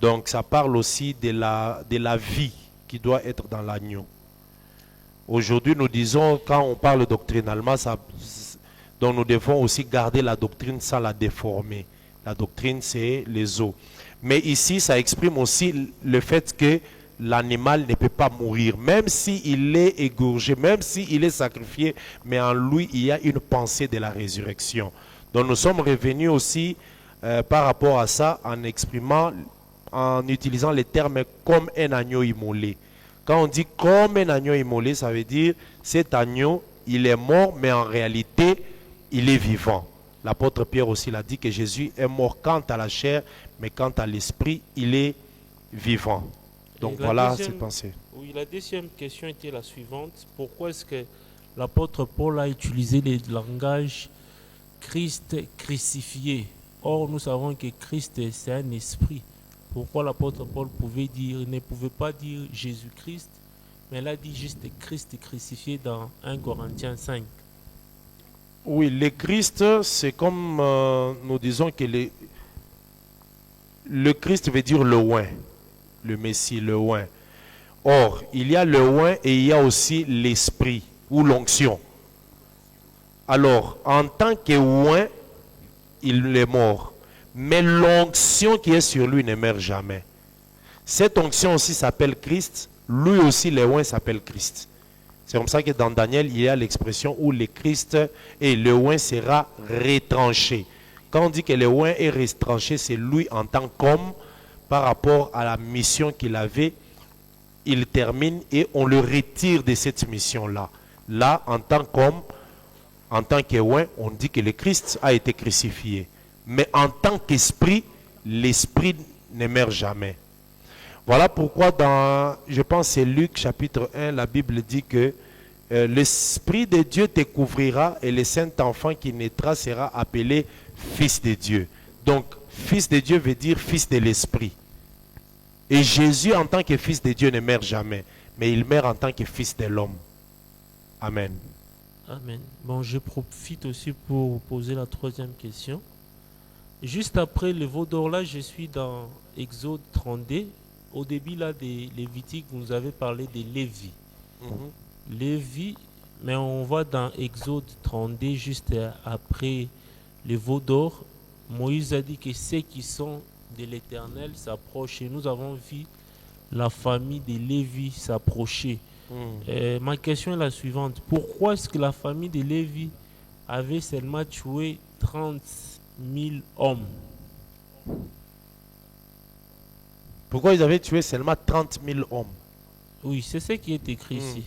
Donc ça parle aussi de la vie qui doit être dans l'agneau. Aujourd'hui nous disons, quand on parle doctrinalement, Donc nous devons aussi garder la doctrine sans la déformer. La doctrine, c'est les os. Mais ici, ça exprime aussi le fait que l'animal ne peut pas mourir, même s'il est égorgé, même s'il est sacrifié, mais en lui, il y a une pensée de la résurrection. Donc nous sommes revenus aussi par rapport à ça en exprimant, en utilisant les termes comme un agneau immolé. Quand on dit comme un agneau immolé, ça veut dire cet agneau, il est mort, mais en réalité, il est vivant. L'apôtre Pierre aussi l'a dit que Jésus est mort quant à la chair, mais quant à l'esprit, il est vivant. Donc voilà cette pensée. Oui, la deuxième question était la suivante. Pourquoi est-ce que l'apôtre Paul a utilisé le langage Christ crucifié? Or, nous savons que Christ, c'est un esprit. Pourquoi l'apôtre Paul ne pouvait pas dire Jésus-Christ, mais il a dit juste Christ crucifié dans 1 Corinthiens 5? Oui, le Christ, c'est comme nous disons que le Christ veut dire le oint, le Messie, le oint. Or, il y a le oint et il y a aussi l'esprit ou l'onction. Alors, en tant que oint, il est mort. Mais l'onction qui est sur lui ne meurt jamais. Cette onction aussi s'appelle Christ. Lui aussi, le oint s'appelle Christ. C'est comme ça que dans Daniel, il y a l'expression où le Christ et le oint sera retranché. Quand on dit que le oint est retranché, c'est lui en tant qu'homme par rapport à la mission qu'il avait. Il termine et on le retire de cette mission-là. Là, en tant qu'homme, en tant que oint, on dit que le Christ a été crucifié. Mais en tant qu'esprit, l'esprit ne meurt jamais. Voilà pourquoi dans, je pense c'est Luc chapitre 1, la Bible dit que l'Esprit de Dieu te couvrira et le Saint-Enfant qui naîtra sera appelé Fils de Dieu. Donc, Fils de Dieu veut dire Fils de l'Esprit. Et Jésus en tant que Fils de Dieu ne meurt jamais, mais il meurt en tant que Fils de l'homme. Amen. Amen. Bon, je profite aussi pour poser la troisième question. Juste après le veau d'or, là, je suis dans Exode 32. Au début, là, des Lévitiques, vous nous avez parlé de Lévi. Lévi, mais on voit dans Exode 32, juste après le veau d'or, Moïse a dit que ceux qui sont de l'Éternel s'approchent. Et nous avons vu la famille de Lévi s'approcher. Ma question est la suivante. Pourquoi est-ce que la famille de Lévi avait seulement tué 30 000 hommes? Pourquoi ils avaient tué seulement 30 000 hommes? Oui, c'est ce qui est écrit ici.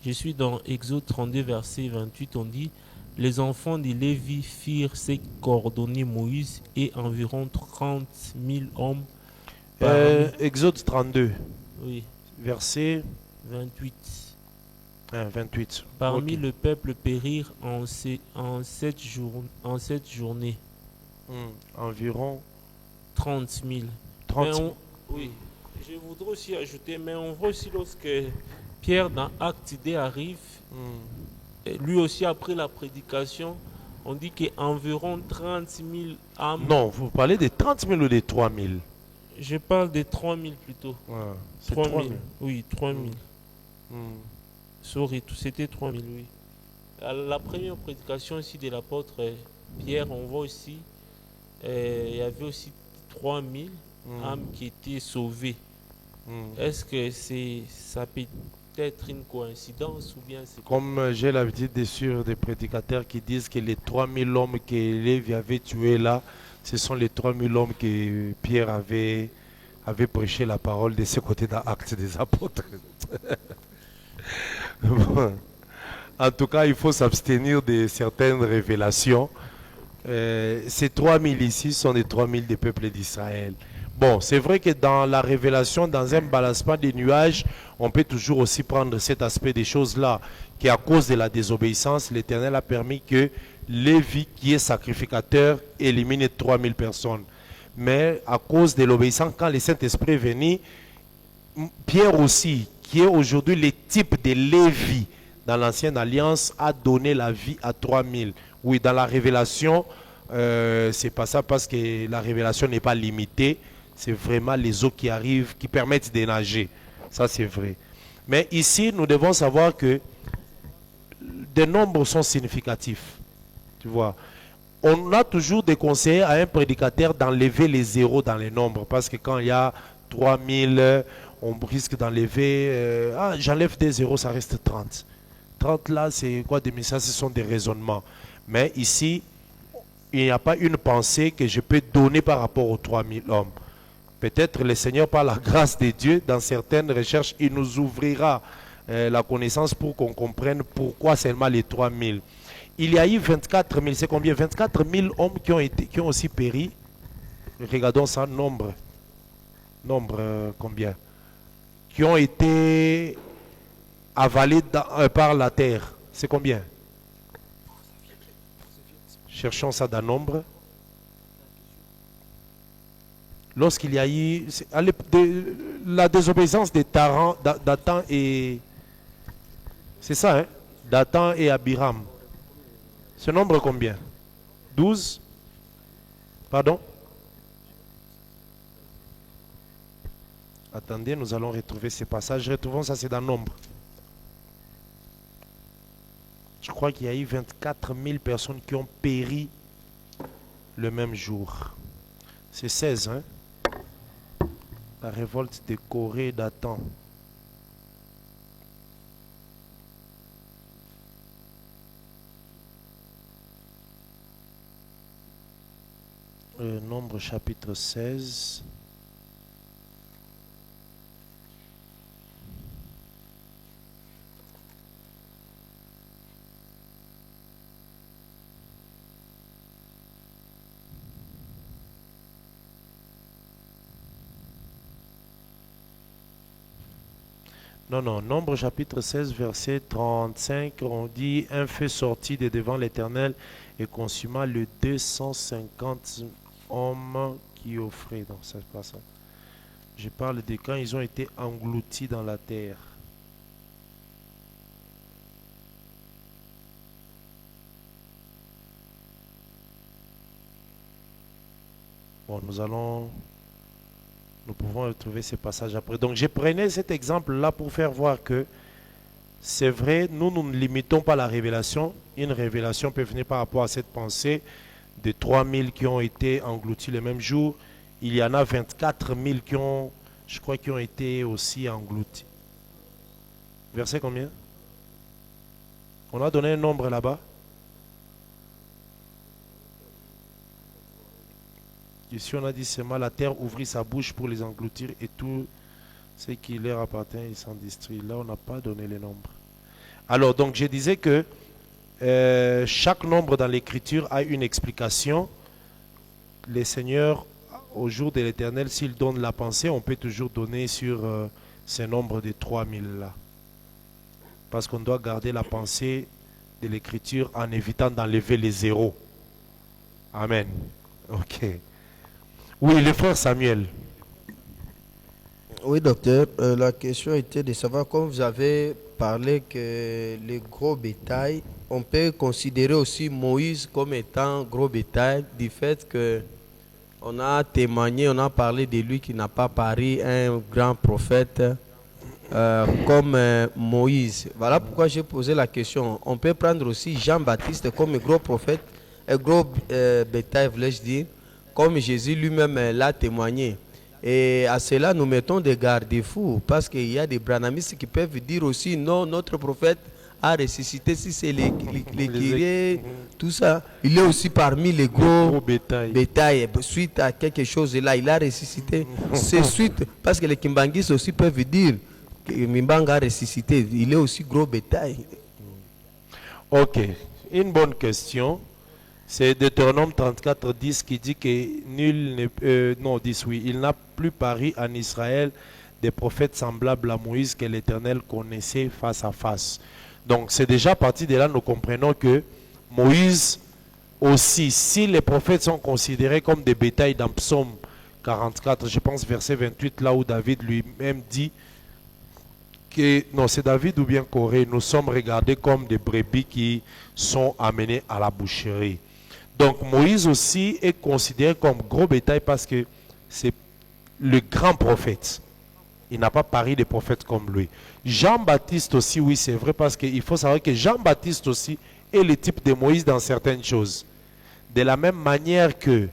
Je suis dans Exode 32, verset 28. On dit, les enfants de Lévi firent ce qu'ordonnait Moïse et environ 30 000 hommes. Exode 32, Oui, verset 28. 28. Parmi Ok. le peuple périrent en sept journées Environ 30 000. 30 Mais 000. oui, je voudrais aussi ajouter, mais on voit aussi lorsque Pierre dans Acte D arrive, et lui aussi après la prédication, on dit qu'environ 30 000 âmes. Non, vous parlez de 30 000 ou de 3 000? Je parle de 3 000 plutôt. C'est 3 3 000. 000. Oui, 3 000. Sorry, c'était 3 000, oui. À la première prédication ici de l'apôtre Pierre, on voit aussi, il y avait aussi 3 000 âmes qui étaient sauvées. Est-ce que ça peut être une coïncidence ou bien c'est... Comme j'ai l'habitude de suivre des prédicateurs qui disent que les 3 000 hommes que Lévi avait tués là, ce sont les 3 000 hommes que Pierre avait prêché la parole de ce côté dans Actes des Apôtres. Bon. En tout cas, il faut s'abstenir de certaines révélations. Ces 3 000 ici sont les 3 000 des peuples d'Israël. Bon, c'est vrai que dans la révélation, dans un balancement des nuages, on peut toujours aussi prendre cet aspect des choses-là, qu'à cause de la désobéissance, l'Éternel a permis que Lévi, qui est sacrificateur, élimine 3 000 personnes. Mais à cause de l'obéissance, quand le Saint-Esprit est venu, Pierre aussi, qui est aujourd'hui le type de Lévi dans l'Ancienne Alliance, a donné la vie à 3 000. Oui, dans la révélation, c'est pas ça parce que la révélation n'est pas limitée. C'est vraiment les eaux qui arrivent, qui permettent de nager. Ça, c'est vrai. Mais ici, nous devons savoir que des nombres sont significatifs. Tu vois. On a toujours déconseillé à un prédicateur d'enlever les zéros dans les nombres. Parce que quand il y a 3000, on risque d'enlever... j'enlève des zéros, ça reste 30. 30 là, c'est quoi des messages? Ce sont des raisonnements. Mais ici, il n'y a pas une pensée que je peux donner par rapport aux 3000 hommes. Peut-être le Seigneur, par la grâce de Dieu, dans certaines recherches, il nous ouvrira la connaissance pour qu'on comprenne pourquoi seulement les 3000. Il y a eu 24 000, c'est combien? 24 000 hommes qui ont aussi péri. Regardons ça, nombre. Combien? Qui ont été avalés par la terre. C'est combien? Cherchons ça dans nombre. Lorsqu'il y a eu la désobéissance des Tarans, Dathan et... C'est ça, hein? Dathan et Abiram. Ce nombre combien? 12? Pardon? Attendez, nous allons retrouver ces passages. Retrouvons ça, c'est dans nombre. Je crois qu'il y a eu 24 000 personnes qui ont péri le même jour. C'est 16, hein? La révolte de Corée d'Athan. Nombre chapitre 16. Non, Nombre chapitre 16, verset 35, on dit « Un feu sortit de devant l'Éternel et consuma les 250 hommes qui offraient. » Non, c'est pas ça. Je parle de quand ils ont été engloutis dans la terre. Bon, nous pouvons retrouver ces passages après. Donc, je prenais cet exemple-là pour faire voir que c'est vrai, nous ne limitons pas la révélation. Une révélation peut venir par rapport à cette pensée de 3000 qui ont été engloutis le même jour. Il y en a 24 000 qui ont été aussi engloutis. Verset combien? On a donné un nombre là-bas. Ici, on a dit seulement la terre ouvrit sa bouche pour les engloutir et tout ce qui leur appartient, ils s'en distraient. Là, on n'a pas donné les nombres. Alors, donc, je disais que chaque nombre dans l'Écriture a une explication. Les seigneurs, au jour de l'Éternel, s'ils donnent la pensée, on peut toujours donner sur ces nombres de 3000 là. Parce qu'on doit garder la pensée de l'Écriture en évitant d'enlever les zéros. Amen. Ok. Oui, le frère Samuel. Oui, docteur. La question était de savoir, comme vous avez parlé que les gros bétail, on peut considérer aussi Moïse comme étant gros bétail du fait que on a témoigné, on a parlé de lui qui n'a pas pari un grand prophète comme Moïse. Voilà pourquoi j'ai posé la question. On peut prendre aussi Jean-Baptiste comme gros prophète, un gros bétail, voulais-je dire, comme Jésus lui-même l'a témoigné. Et à cela, nous mettons des garde-fous, parce qu'il y a des branhamistes qui peuvent dire aussi, non, notre prophète a ressuscité, si c'est les guerriers, tout ça. Il est aussi parmi les gros bétail. Suite à quelque chose là, il a ressuscité. C'est suite, parce que les Kimbanguistes aussi peuvent dire que Mimbanga a ressuscité, il est aussi gros bétail. Ok, une bonne question. C'est Deutéronome 34, 10 qui dit que nul n'est... 10 oui. Il n'a plus paru en Israël des prophètes semblables à Moïse que l'Éternel connaissait face à face. Donc c'est déjà à partir de là, nous comprenons que Moïse aussi, si les prophètes sont considérés comme des bétails dans Psaume 44, je pense verset 28, là où David lui-même dit que, non c'est David ou bien Corée, nous sommes regardés comme des brebis qui sont amenés à la boucherie. Donc Moïse aussi est considéré comme gros bétail parce que c'est le grand prophète. Il n'a pas pari des prophètes comme lui. Jean-Baptiste aussi, oui c'est vrai, parce qu'il faut savoir que Jean-Baptiste aussi et le type de Moïse dans certaines choses. De la même manière que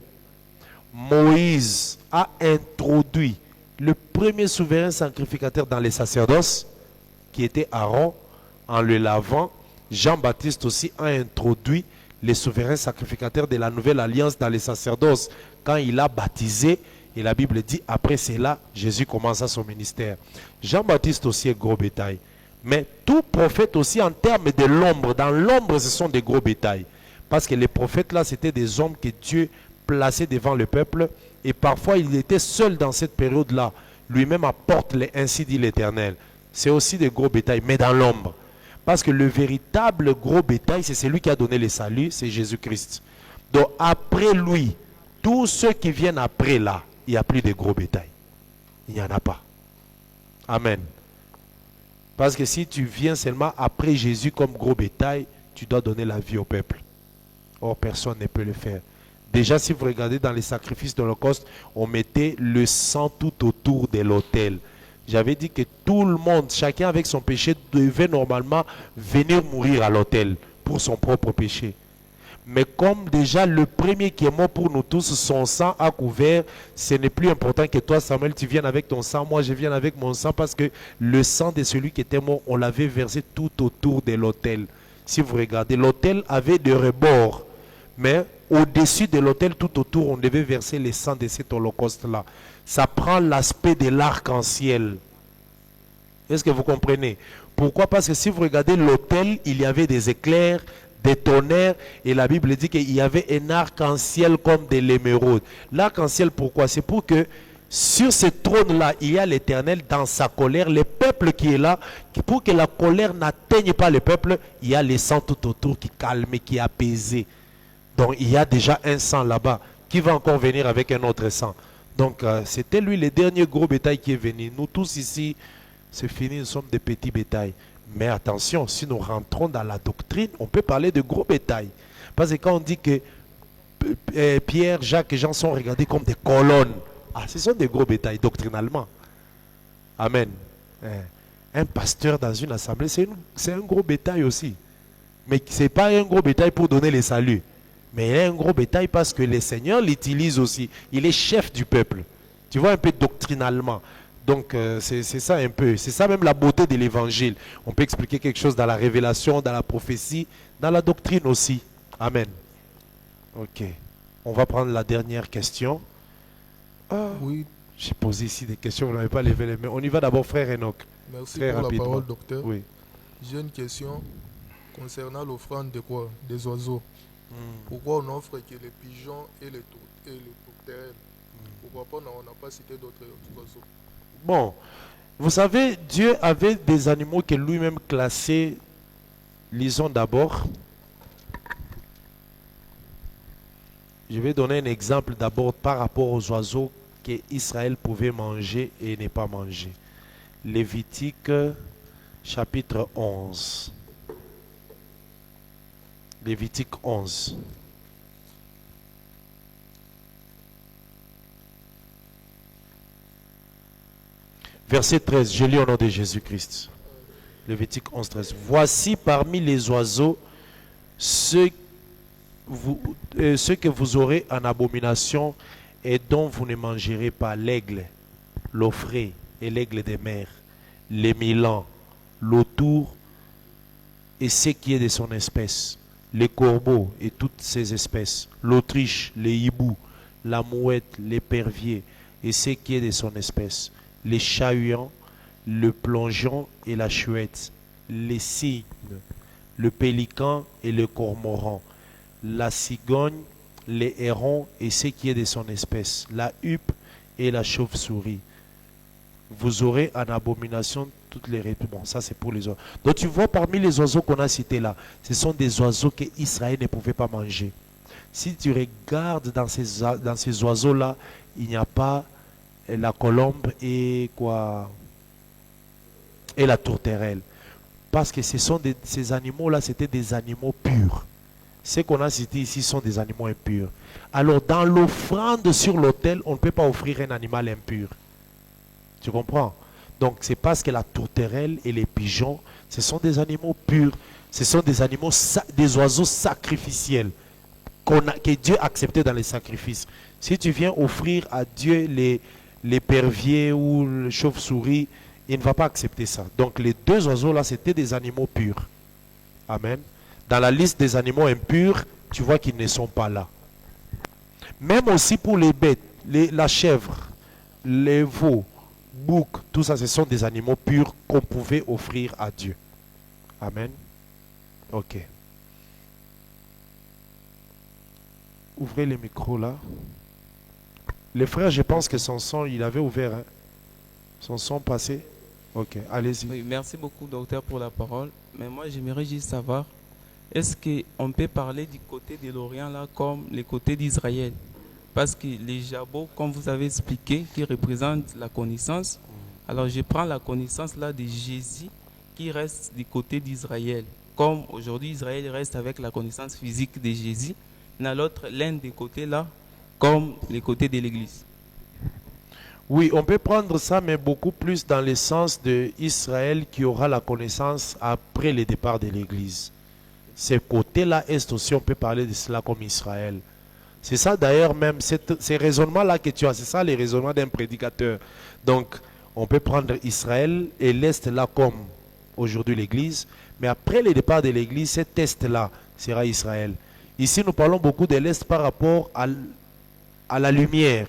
Moïse a introduit le premier souverain sacrificateur dans les sacerdoces, qui était Aaron, en le lavant, Jean-Baptiste aussi a introduit les souverains sacrificateurs de la nouvelle alliance dans les sacerdoces quand il a baptisé. Et la Bible dit, après cela, Jésus commença son ministère. Jean-Baptiste aussi est gros bétail. Mais tout prophète aussi en termes de l'ombre. Dans l'ombre, ce sont des gros bétails. Parce que les prophètes là, c'était des hommes que Dieu plaçait devant le peuple. Et parfois, il était seul dans cette période-là. Lui-même apporte les ainsi dit l'Éternel. C'est aussi des gros bétails, mais dans l'ombre. Parce que le véritable gros bétail, c'est celui qui a donné le salut, c'est Jésus-Christ. Donc après lui, tous ceux qui viennent après là, il n'y a plus de gros bétail. Il n'y en a pas. Amen. Parce que si tu viens seulement après Jésus comme gros bétail, tu dois donner la vie au peuple. Or, personne ne peut le faire. Déjà, si vous regardez dans les sacrifices de l'Holocauste, on mettait le sang tout autour de l'autel. J'avais dit que tout le monde, chacun avec son péché, devait normalement venir mourir à l'autel pour son propre péché. Mais comme déjà le premier qui est mort pour nous tous, son sang a couvert, ce n'est plus important que toi, Samuel, tu viennes avec ton sang. Moi, je viens avec mon sang parce que le sang de celui qui était mort, on l'avait versé tout autour de l'autel. Si vous regardez, l'autel avait des rebords. Mais au-dessus de l'autel, tout autour, on devait verser le sang de cet holocauste-là. Ça prend l'aspect de l'arc-en-ciel. Est-ce que vous comprenez? Pourquoi? Parce que si vous regardez l'autel, il y avait des éclairs, des tonnerres, et la Bible dit qu'il y avait un arc-en-ciel comme de l'émeraude. L'arc-en-ciel, pourquoi? C'est pour que sur ce trône-là, il y a l'Éternel dans sa colère, le peuple qui est là, pour que la colère n'atteigne pas le peuple, il y a le sang tout autour qui calme, qui apaise. Donc il y a déjà un sang là-bas qui va encore venir avec un autre sang. Donc c'était lui le dernier gros bétail qui est venu. Nous tous ici, c'est fini, nous sommes des petits bétails. Mais attention, si nous rentrons dans la doctrine, on peut parler de gros bétail. Parce que quand on dit que Pierre, Jacques et Jean sont regardés comme des colonnes, ce sont des gros bétails doctrinalement. Amen. Un pasteur dans une assemblée, c'est un gros bétail aussi. Mais ce n'est pas un gros bétail pour donner le salut. Mais il est un gros bétail parce que le Seigneur l'utilise aussi. Il est chef du peuple. Tu vois un peu doctrinalement. Donc c'est ça un peu. C'est ça même la beauté de l'évangile. On peut expliquer quelque chose dans la révélation, dans la prophétie, dans la doctrine aussi. Amen. Ok. On va prendre la dernière question. Oui, J'ai posé ici des questions, vous n'avez pas levé les mains. On y va d'abord, frère Enoch. merci Très pour rapidement. la parole, docteur. Oui. J'ai une question concernant l'offrande de quoi? Des oiseaux. Pourquoi on offre que les pigeons et les tourterelles? Pourquoi pas on n'a pas cité d'autres oiseaux? Bon, vous savez, Dieu avait des animaux que lui-même classés. Lisons d'abord. Je vais donner un exemple d'abord par rapport aux oiseaux qu'Israël pouvait manger et ne pas manger. Lévitique chapitre 11. Lévitique 11. Verset 13, je lis au nom de Jésus-Christ. Lévitique 11, 13. Voici parmi les oiseaux ceux que vous aurez en abomination et dont vous ne mangerez pas: l'aigle, l'ofré et l'aigle des mers, les milans, l'autour et ce qui est de son espèce, les corbeaux et toutes ses espèces, l'autruche, les hiboux, la mouette, l'épervier et ce qui est de son espèce, les chat-huants, le plongeon et la chouette, les cygnes, le pélican et le cormoran, la cigogne, les hérons et ce qui est de son espèce, la huppe et la chauve-souris. Vous aurez en abomination toutes les reptiles. Bon, ça c'est pour les oiseaux. Donc tu vois, parmi les oiseaux qu'on a cités là, ce sont des oiseaux que Israël ne pouvait pas manger. Si tu regardes dans ces oiseaux-là, il n'y a pas la colombe et quoi, et la tourterelle. Parce que ces animaux-là, c'était des animaux purs. Ce qu'on a cité ici sont des animaux impurs. Alors, dans l'offrande sur l'autel, on ne peut pas offrir un animal impur. Tu comprends? Donc c'est parce que la tourterelle et les pigeons, ce sont des animaux purs, ce sont des animaux, des oiseaux sacrificiels que Dieu acceptait dans les sacrifices. Si tu viens offrir à Dieu l'épervier ou le chauve-souris, il ne va pas accepter ça. Donc les deux oiseaux-là, c'était des animaux purs. Amen. Dans la liste des animaux impurs, tu vois qu'ils ne sont pas là. Même aussi pour les bêtes, la chèvre, les veaux, bouc, tout ça, ce sont des animaux purs qu'on pouvait offrir à Dieu. Amen. Ok. Ouvrez les micros là. Les frères, je pense que son son, il avait ouvert. Hein. Son son passé. Ok, allez-y. Oui, merci beaucoup, docteur, pour la parole. Mais moi, j'aimerais juste savoir, est-ce qu'on peut parler du côté de l'Orient là comme le côté d'Israël? Parce que les jabots, comme vous avez expliqué, qui représentent la connaissance, alors je prends la connaissance là de Jésus qui reste du côté d'Israël. Comme aujourd'hui, Israël reste avec la connaissance physique de Jésus, dans l'autre, l'un des côtés là, comme les côtés de l'Église. Oui, on peut prendre ça, mais beaucoup plus dans le sens d'Israël qui aura la connaissance après le départ de l'Église. Ce côté-là est aussi, on peut parler de cela comme Israël. C'est ça d'ailleurs même, ces raisonnements-là que tu as, c'est ça les raisonnements d'un prédicateur. Donc, on peut prendre Israël et l'Est là comme aujourd'hui l'Église, mais après le départ de l'Église, cet Est-là sera Israël. Ici, nous parlons beaucoup de l'Est par rapport à la lumière.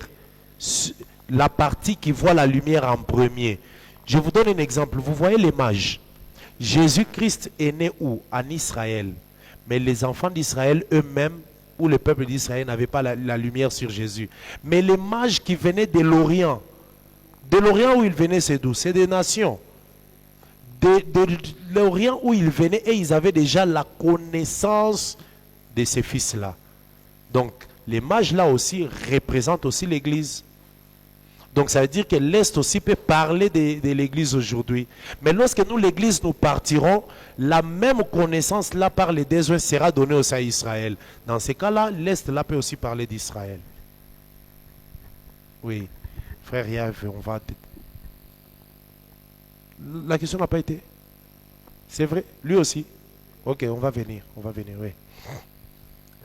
La partie qui voit la lumière en premier. Je vous donne un exemple. Vous voyez les mages. Jésus-Christ est né où? En Israël. Mais les enfants d'Israël eux-mêmes, ou le peuple d'Israël, n'avaient pas la lumière sur Jésus. Mais les mages qui venaient de l'Orient où ils venaient, c'est d'où? C'est des nations. De l'Orient où ils venaient, et ils avaient déjà la connaissance de ces fils-là. Donc, les mages là aussi représentent aussi l'Église. Donc ça veut dire que l'Est aussi peut parler de l'Église aujourd'hui. Mais lorsque nous, l'Église, nous partirons, la même connaissance là par les deux sera donnée aussi à Israël. Dans ces cas-là, l'Est là peut aussi parler d'Israël. Oui. Frère Yves, on va... La question n'a pas été. C'est vrai? Lui aussi? Ok, on va venir, oui.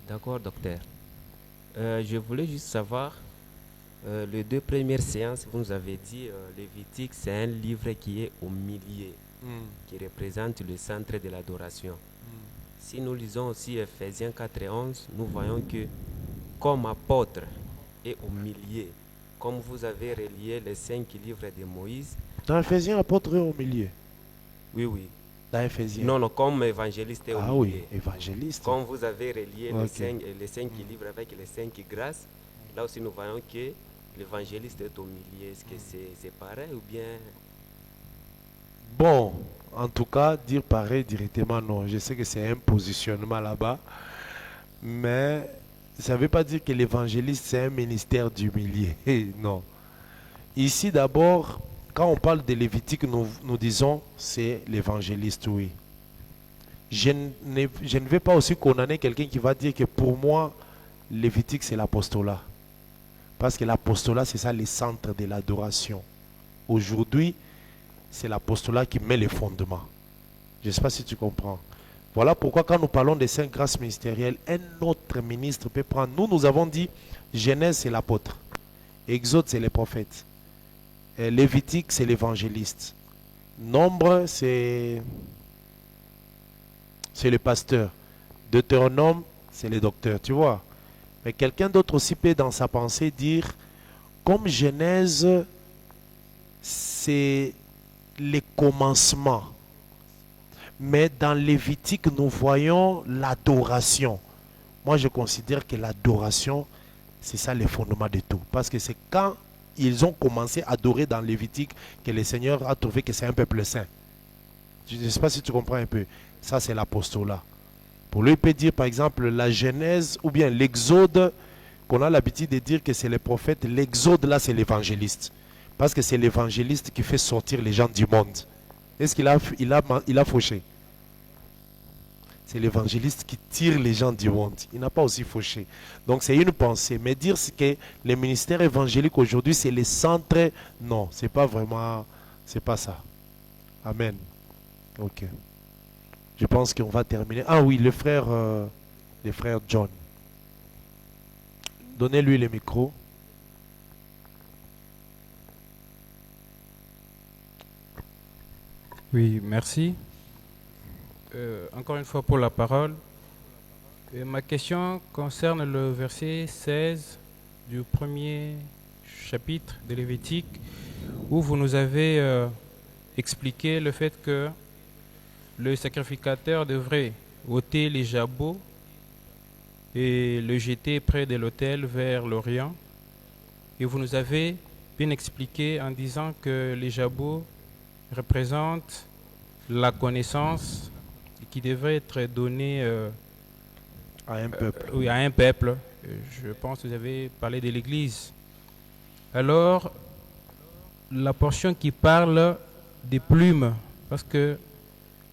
D'accord, docteur. Je voulais juste savoir... les deux premières séances, vous nous avez dit, Lévitique, c'est un livre qui est au milieu, qui représente le centre de l'adoration. Si nous lisons aussi Ephésiens 4 et 11, nous voyons que comme apôtre et au milieu, comme vous avez relié les 5 livres de Moïse. Dans Ephésiens, apôtre est au milieu. Oui, oui. Dans Ephésiens. Non, comme évangéliste est au milieu. Ah oui, évangéliste. Comme vous avez relié les 5 livres avec les 5 grâces, là aussi nous voyons que l'évangéliste est au milieu. Est-ce que c'est pareil ou bien... Bon, en tout cas, dire pareil directement, non. Je sais que c'est un positionnement là-bas. Mais ça ne veut pas dire que l'évangéliste, c'est un ministère du milieu. Non. Ici, d'abord, quand on parle de Lévitique, nous disons c'est l'évangéliste, oui. Je ne vais pas aussi condamner quelqu'un qui va dire que pour moi, Lévitique, c'est l'apostolat. Parce que l'apostolat, c'est ça le centre de l'adoration. Aujourd'hui, c'est l'apostolat qui met les fondements. Je ne sais pas si tu comprends. Voilà pourquoi quand nous parlons des 5 grâces ministérielles, un autre ministre peut prendre. Nous avons dit, Genèse, c'est l'apôtre. Exode, c'est les prophètes. Lévitique, c'est l'évangéliste. Nombre, c'est le pasteur. Deutéronome, c'est le docteur. Tu vois? Mais quelqu'un d'autre aussi peut dans sa pensée dire, comme Genèse, c'est les commencements. Mais dans Lévitique, nous voyons l'adoration. Moi, je considère que l'adoration, c'est ça le fondement de tout. Parce que c'est quand ils ont commencé à adorer dans Lévitique que le Seigneur a trouvé que c'est un peuple saint. Je ne sais pas si tu comprends un peu. Ça, c'est l'apostolat. Pour lui, il peut dire par exemple la Genèse ou bien l'Exode, qu'on a l'habitude de dire que c'est les prophètes. L'Exode là, c'est l'évangéliste. Parce que c'est l'évangéliste qui fait sortir les gens du monde. Est-ce qu'il a fauché? C'est l'évangéliste qui tire les gens du monde. Il n'a pas aussi fauché. Donc c'est une pensée. Mais dire que le ministère évangélique aujourd'hui, c'est le centre, non, c'est pas vraiment C'est pas ça. Amen. Ok. Je pense qu'on va terminer. Ah oui, le frère John. Donnez-lui le micro. Oui, merci. Encore une fois pour la parole. Ma question concerne le verset 16 du premier chapitre de Lévitique, où vous nous avez expliqué le fait que le sacrificateur devrait ôter les jabots et le jeter près de l'autel vers l'Orient. Et vous nous avez bien expliqué en disant que les jabots représentent la connaissance qui devrait être donnée À un peuple. oui, à un peuple. Je pense que vous avez parlé de l'Église. Alors, la portion qui parle des plumes, parce que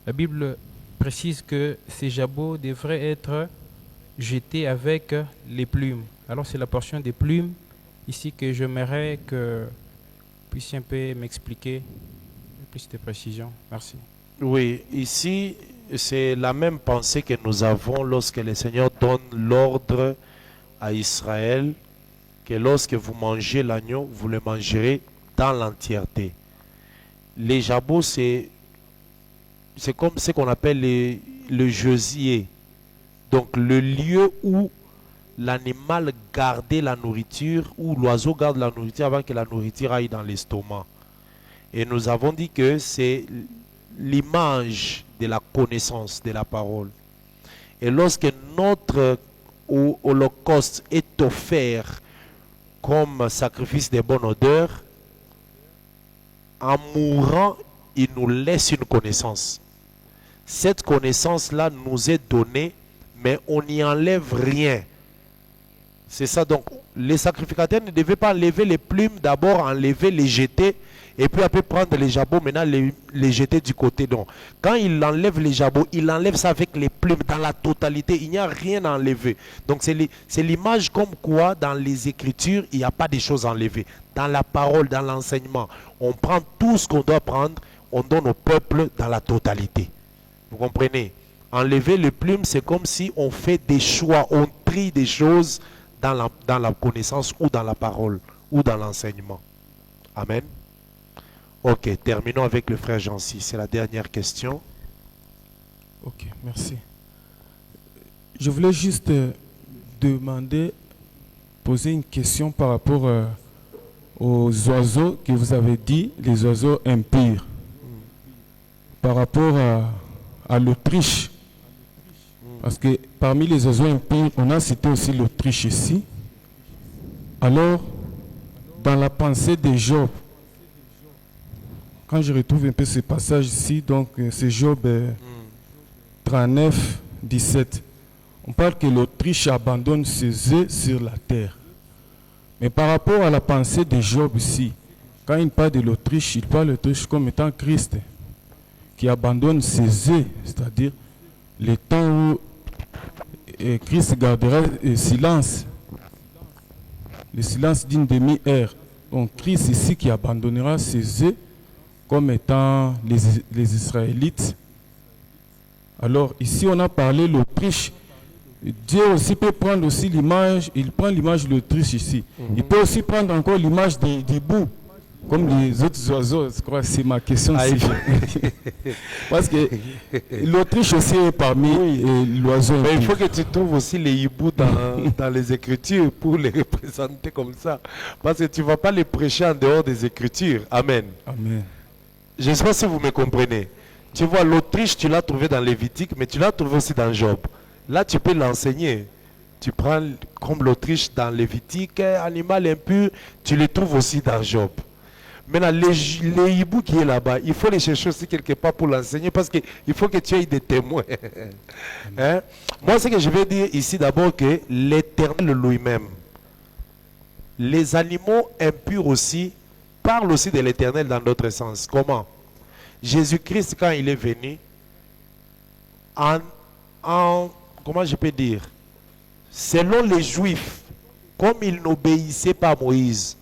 la Bible précise que ces jabots devraient être jetés avec les plumes. Alors, c'est la portion des plumes ici que j'aimerais que vous puissiez un peu m'expliquer plus de précision. Merci. Oui, ici, c'est la même pensée que nous avons lorsque le Seigneur donne l'ordre à Israël que lorsque vous mangez l'agneau, vous le mangerez dans l'entièreté. Les jabots, c'est comme ce qu'on appelle le gesier. Donc le lieu où l'animal gardait la nourriture, où l'oiseau garde la nourriture avant que la nourriture aille dans l'estomac. Et nous avons dit que c'est l'image de la connaissance de la parole. Et lorsque notre holocauste est offert comme sacrifice de bonne odeur, en mourant, il nous laisse une connaissance. Cette connaissance-là nous est donnée, mais on n'y enlève rien. C'est ça, donc les sacrificateurs ne devaient pas enlever les plumes, d'abord enlever, les jeter, et puis après prendre les jabots, maintenant les jeter du côté. Donc, quand il enlève les jabots, il enlève ça avec les plumes dans la totalité. Il n'y a rien à enlever. Donc, c'est l'image comme quoi dans les Écritures, il n'y a pas de choses enlevées. Dans la parole, dans l'enseignement, on prend tout ce qu'on doit prendre, on donne au peuple dans la totalité. Vous comprenez? Enlever les plumes, c'est comme si on fait des choix, on trie des choses dans la connaissance ou dans la parole ou dans l'enseignement. Amen. Ok, terminons avec le frère Jancy. C'est la dernière question. Ok, merci. Je voulais juste poser une question par rapport aux oiseaux que vous avez dit, les oiseaux impurs. Par rapport à l'Autriche. Parce que parmi les oiseaux impurs, on a cité aussi l'Autriche ici. Alors, dans la pensée de Job, quand je retrouve un peu ce passage ici, donc c'est Job 39, 17. On parle que l'Autriche abandonne ses œufs sur la terre. Mais par rapport à la pensée de Job ici, quand il parle de l'Autriche, il parle de l'Autriche comme étant Christ, qui abandonne ses œufs, c'est-à-dire le temps où Christ gardera le silence d'une demi-heure. Donc Christ ici qui abandonnera ses œufs comme étant les Israélites. Alors ici on a parlé de l'Autriche. Dieu aussi peut prendre aussi l'image, il prend l'image de l'Autriche ici. Il peut aussi prendre encore l'image des bouts, comme les autres oiseaux. Je crois que c'est ma question. Parce que l'Autriche aussi est parmi l'oiseau. Mais il faut que tu trouves aussi les hiboux dans les Écritures pour les représenter comme ça. Parce que tu ne vas pas les prêcher en dehors des Écritures. Amen. Amen. Je ne sais pas si vous me comprenez. Tu vois, l'Autriche, tu l'as trouvé dans Lévitique, mais tu l'as trouvé aussi dans Job. Là, tu peux l'enseigner. Tu prends comme l'Autriche dans Lévitique, animal impur, tu le trouves aussi dans Job. Maintenant, les hiboux qui est là-bas, il faut les chercher aussi quelque part pour l'enseigner parce qu'il faut que tu aies des témoins. Hein? Moi, ce que je vais dire ici d'abord, que l'Éternel lui-même, les animaux impurs aussi, parlent aussi de l'Éternel dans d'autres sens. Comment? Jésus-Christ, quand il est venu, comment je peux dire? Selon les Juifs, comme ils n'obéissaient pas à Moïse,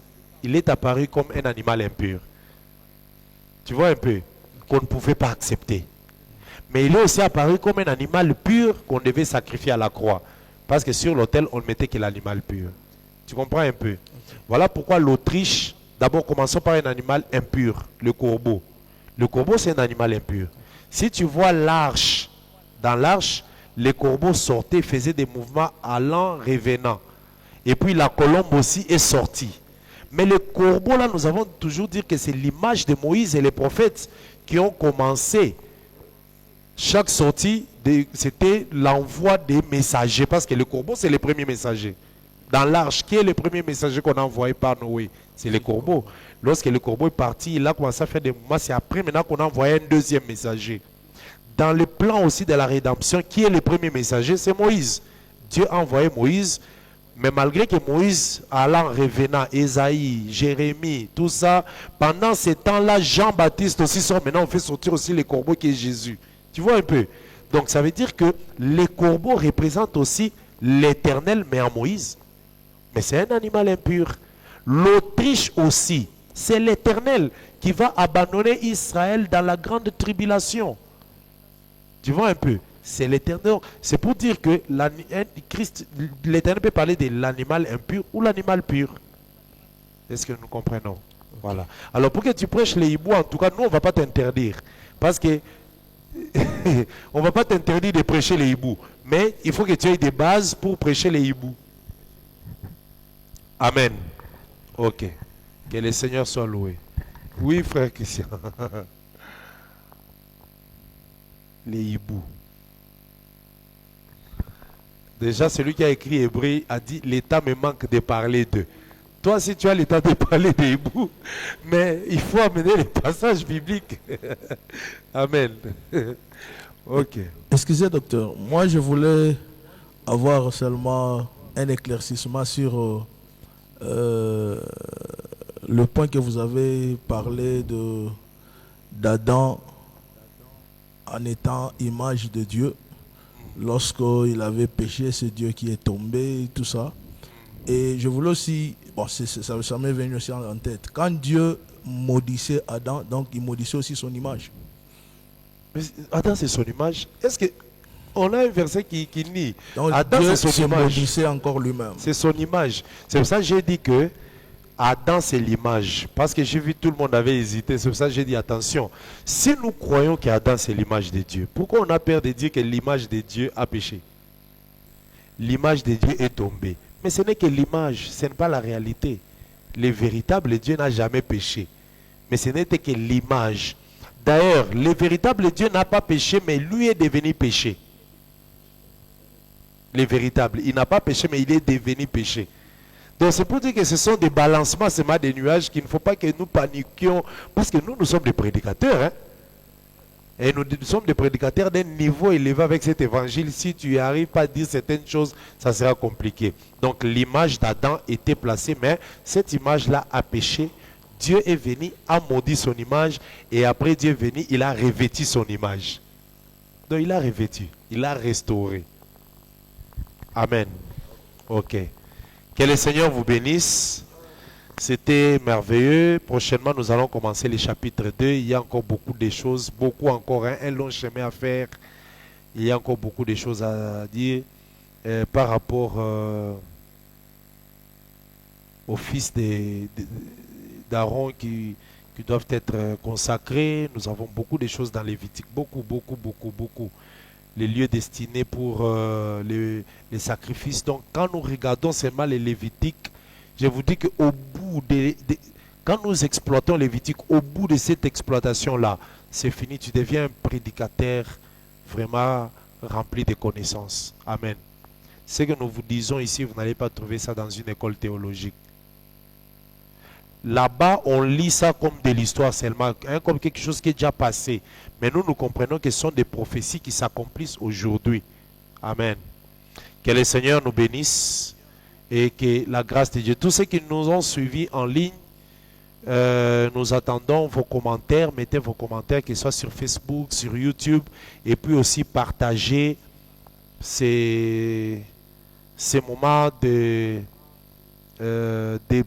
il est apparu comme un animal impur. Tu vois un peu, qu'on ne pouvait pas accepter. Mais il est aussi apparu comme un animal pur qu'on devait sacrifier à la croix. Parce que sur l'autel, on ne mettait que l'animal pur. Tu comprends un peu? Voilà pourquoi l'Autriche, d'abord commençons par un animal impur, le corbeau. Le corbeau, c'est un animal impur. Si tu vois l'arche, dans l'arche, les corbeaux sortaient, faisaient des mouvements allant, revenant. Et puis la colombe aussi est sortie. Mais le corbeau, là, nous avons toujours dit que c'est l'image de Moïse et les prophètes qui ont commencé. Chaque sortie, c'était l'envoi des messagers. Parce que le corbeau, c'est le premier messager. Dans l'arche, qui est le premier messager qu'on a envoyé par Noé? C'est le corbeau. Lorsque le corbeau est parti, il a commencé à faire des mouvements. C'est après maintenant qu'on a envoyé un deuxième messager. Dans le plan aussi de la rédemption, qui est le premier messager? C'est Moïse. Dieu a envoyé Moïse. Mais malgré que Moïse, allant, revenant, Ésaïe, Jérémie, tout ça, pendant ces temps-là, Jean-Baptiste aussi sort. Maintenant, on fait sortir aussi les corbeaux qui est Jésus. Tu vois un peu? Donc, ça veut dire que les corbeaux représentent aussi l'Éternel, mais en Moïse. Mais c'est un animal impur. L'Autriche aussi, c'est l'Éternel qui va abandonner Israël dans la grande tribulation. Tu vois un peu? C'est l'Éternel. C'est pour dire que l'Éternel peut parler de l'animal impur ou l'animal pur. Est-ce que nous comprenons? Voilà. Alors pour que tu prêches les hiboux, en tout cas, nous, on ne va pas t'interdire. Parce que on ne va pas t'interdire de prêcher les hiboux. Mais il faut que tu aies des bases pour prêcher les hiboux. Amen. Ok. Que le Seigneur soit loué. Oui, frère Christian. Les hiboux. Déjà, celui qui a écrit Hébreu a dit l'état me manque de parler d'eux. Toi, si tu as l'état de parler des hiboux, mais il faut amener les passages bibliques. Amen. Ok. Excusez, docteur. Moi, je voulais avoir seulement un éclaircissement sur le point que vous avez parlé d'Adam en étant image de Dieu. Lorsqu'il avait péché, c'est Dieu qui est tombé, tout ça. Et je voulais aussi, bon, ça m'est venu aussi en tête. Quand Dieu maudissait Adam, donc il maudissait aussi son image. Mais Adam, c'est son image. Est-ce que on a un verset qui nie? Donc, Adam, Dieu c'est son image. maudissait encore lui-même. C'est son image. C'est pour ça que j'ai dit que Adam, c'est l'image. Parce que j'ai vu tout le monde avait hésité. C'est pour ça que j'ai dit attention. Si nous croyons qu'Adam, c'est l'image de Dieu, pourquoi on a peur de dire que l'image de Dieu a péché? L'image de Dieu est tombée. Mais ce n'est que l'image, ce n'est pas la réalité. Le véritable Dieu n'a jamais péché. Mais ce n'était que l'image. D'ailleurs, le véritable Dieu n'a pas péché, mais lui est devenu péché. Le véritable, il n'a pas péché, mais il est devenu péché. Donc c'est pour dire que ce sont des balancements, c'est des nuages qu'il ne faut pas que nous paniquions. Parce que nous sommes des prédicateurs. Hein? Et nous sommes des prédicateurs d'un niveau élevé avec cet évangile. Si tu n'arrives pas à dire certaines choses, ça sera compliqué. Donc l'image d'Adam était placée, mais cette image-là a péché. Dieu est venu, a maudit son image, et après Dieu est venu, il a revêtu son image. Donc il a revêtu, il a restauré. Amen. Ok. Que le Seigneur vous bénisse. C'était merveilleux. Prochainement, nous allons commencer le chapitre 2. Il y a encore beaucoup de choses, beaucoup encore, un long chemin à faire. Il y a encore beaucoup de choses à dire par rapport aux fils d'Aaron qui doivent être consacrés. Nous avons beaucoup de choses dans Lévitique. Beaucoup. Les lieux destinés pour les sacrifices. Donc, quand nous regardons seulement les Lévitiques, je vous dis qu'au bout quand nous exploitons Lévitique, au bout de cette exploitation-là, c'est fini. Tu deviens un prédicateur vraiment rempli de connaissances. Amen. Ce que nous vous disons ici, vous n'allez pas trouver ça dans une école théologique. Là-bas, on lit ça comme de l'histoire seulement, hein, comme quelque chose qui est déjà passé. Mais nous comprenons que ce sont des prophéties qui s'accomplissent aujourd'hui. Amen. Que le Seigneur nous bénisse et que la grâce de Dieu. Tous ceux qui nous ont suivis en ligne, nous attendons vos commentaires. Mettez vos commentaires, qu'ils soient sur Facebook, sur YouTube, et puis aussi partagez ces moments de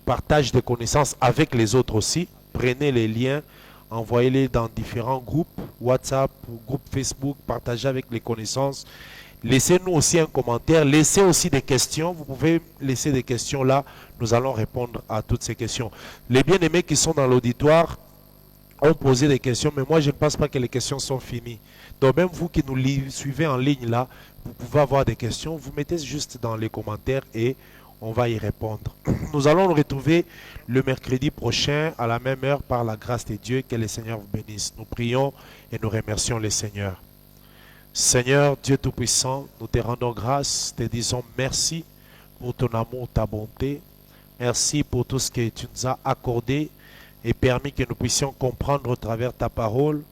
partage de connaissances avec les autres aussi. Prenez les liens, envoyez-les dans différents groupes, WhatsApp, groupe Facebook, partagez avec les connaissances. Laissez-nous aussi un commentaire, laissez aussi des questions. Vous pouvez laisser des questions là, nous allons répondre à toutes ces questions. Les bien-aimés qui sont dans l'auditoire ont posé des questions, mais moi je ne pense pas que les questions sont finies. Donc même vous qui nous suivez en ligne là, vous pouvez avoir des questions, vous mettez juste dans les commentaires et on va y répondre. Nous allons nous retrouver le mercredi prochain à la même heure par la grâce de Dieu. Que le Seigneur vous bénisse. Nous prions et nous remercions le Seigneur. Seigneur Dieu Tout-Puissant, nous te rendons grâce, te disons merci pour ton amour, ta bonté. Merci pour tout ce que tu nous as accordé et permis que nous puissions comprendre au travers ta parole.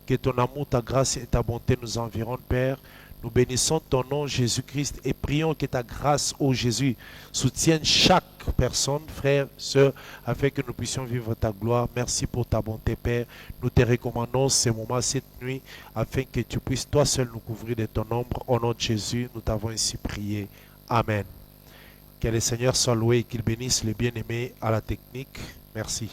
Que ton amour, ta grâce et ta bonté nous environnent, Père. Nous bénissons ton nom, Jésus-Christ, et prions que ta grâce, ô Jésus, soutienne chaque personne, frère, sœur, afin que nous puissions vivre ta gloire. Merci pour ta bonté, Père. Nous te recommandons ces moments, cette nuit, afin que tu puisses toi seul nous couvrir de ton ombre. Au nom de Jésus, nous t'avons ainsi prié. Amen. Que le Seigneur soit loué et qu'il bénisse les bien-aimés à la technique. Merci.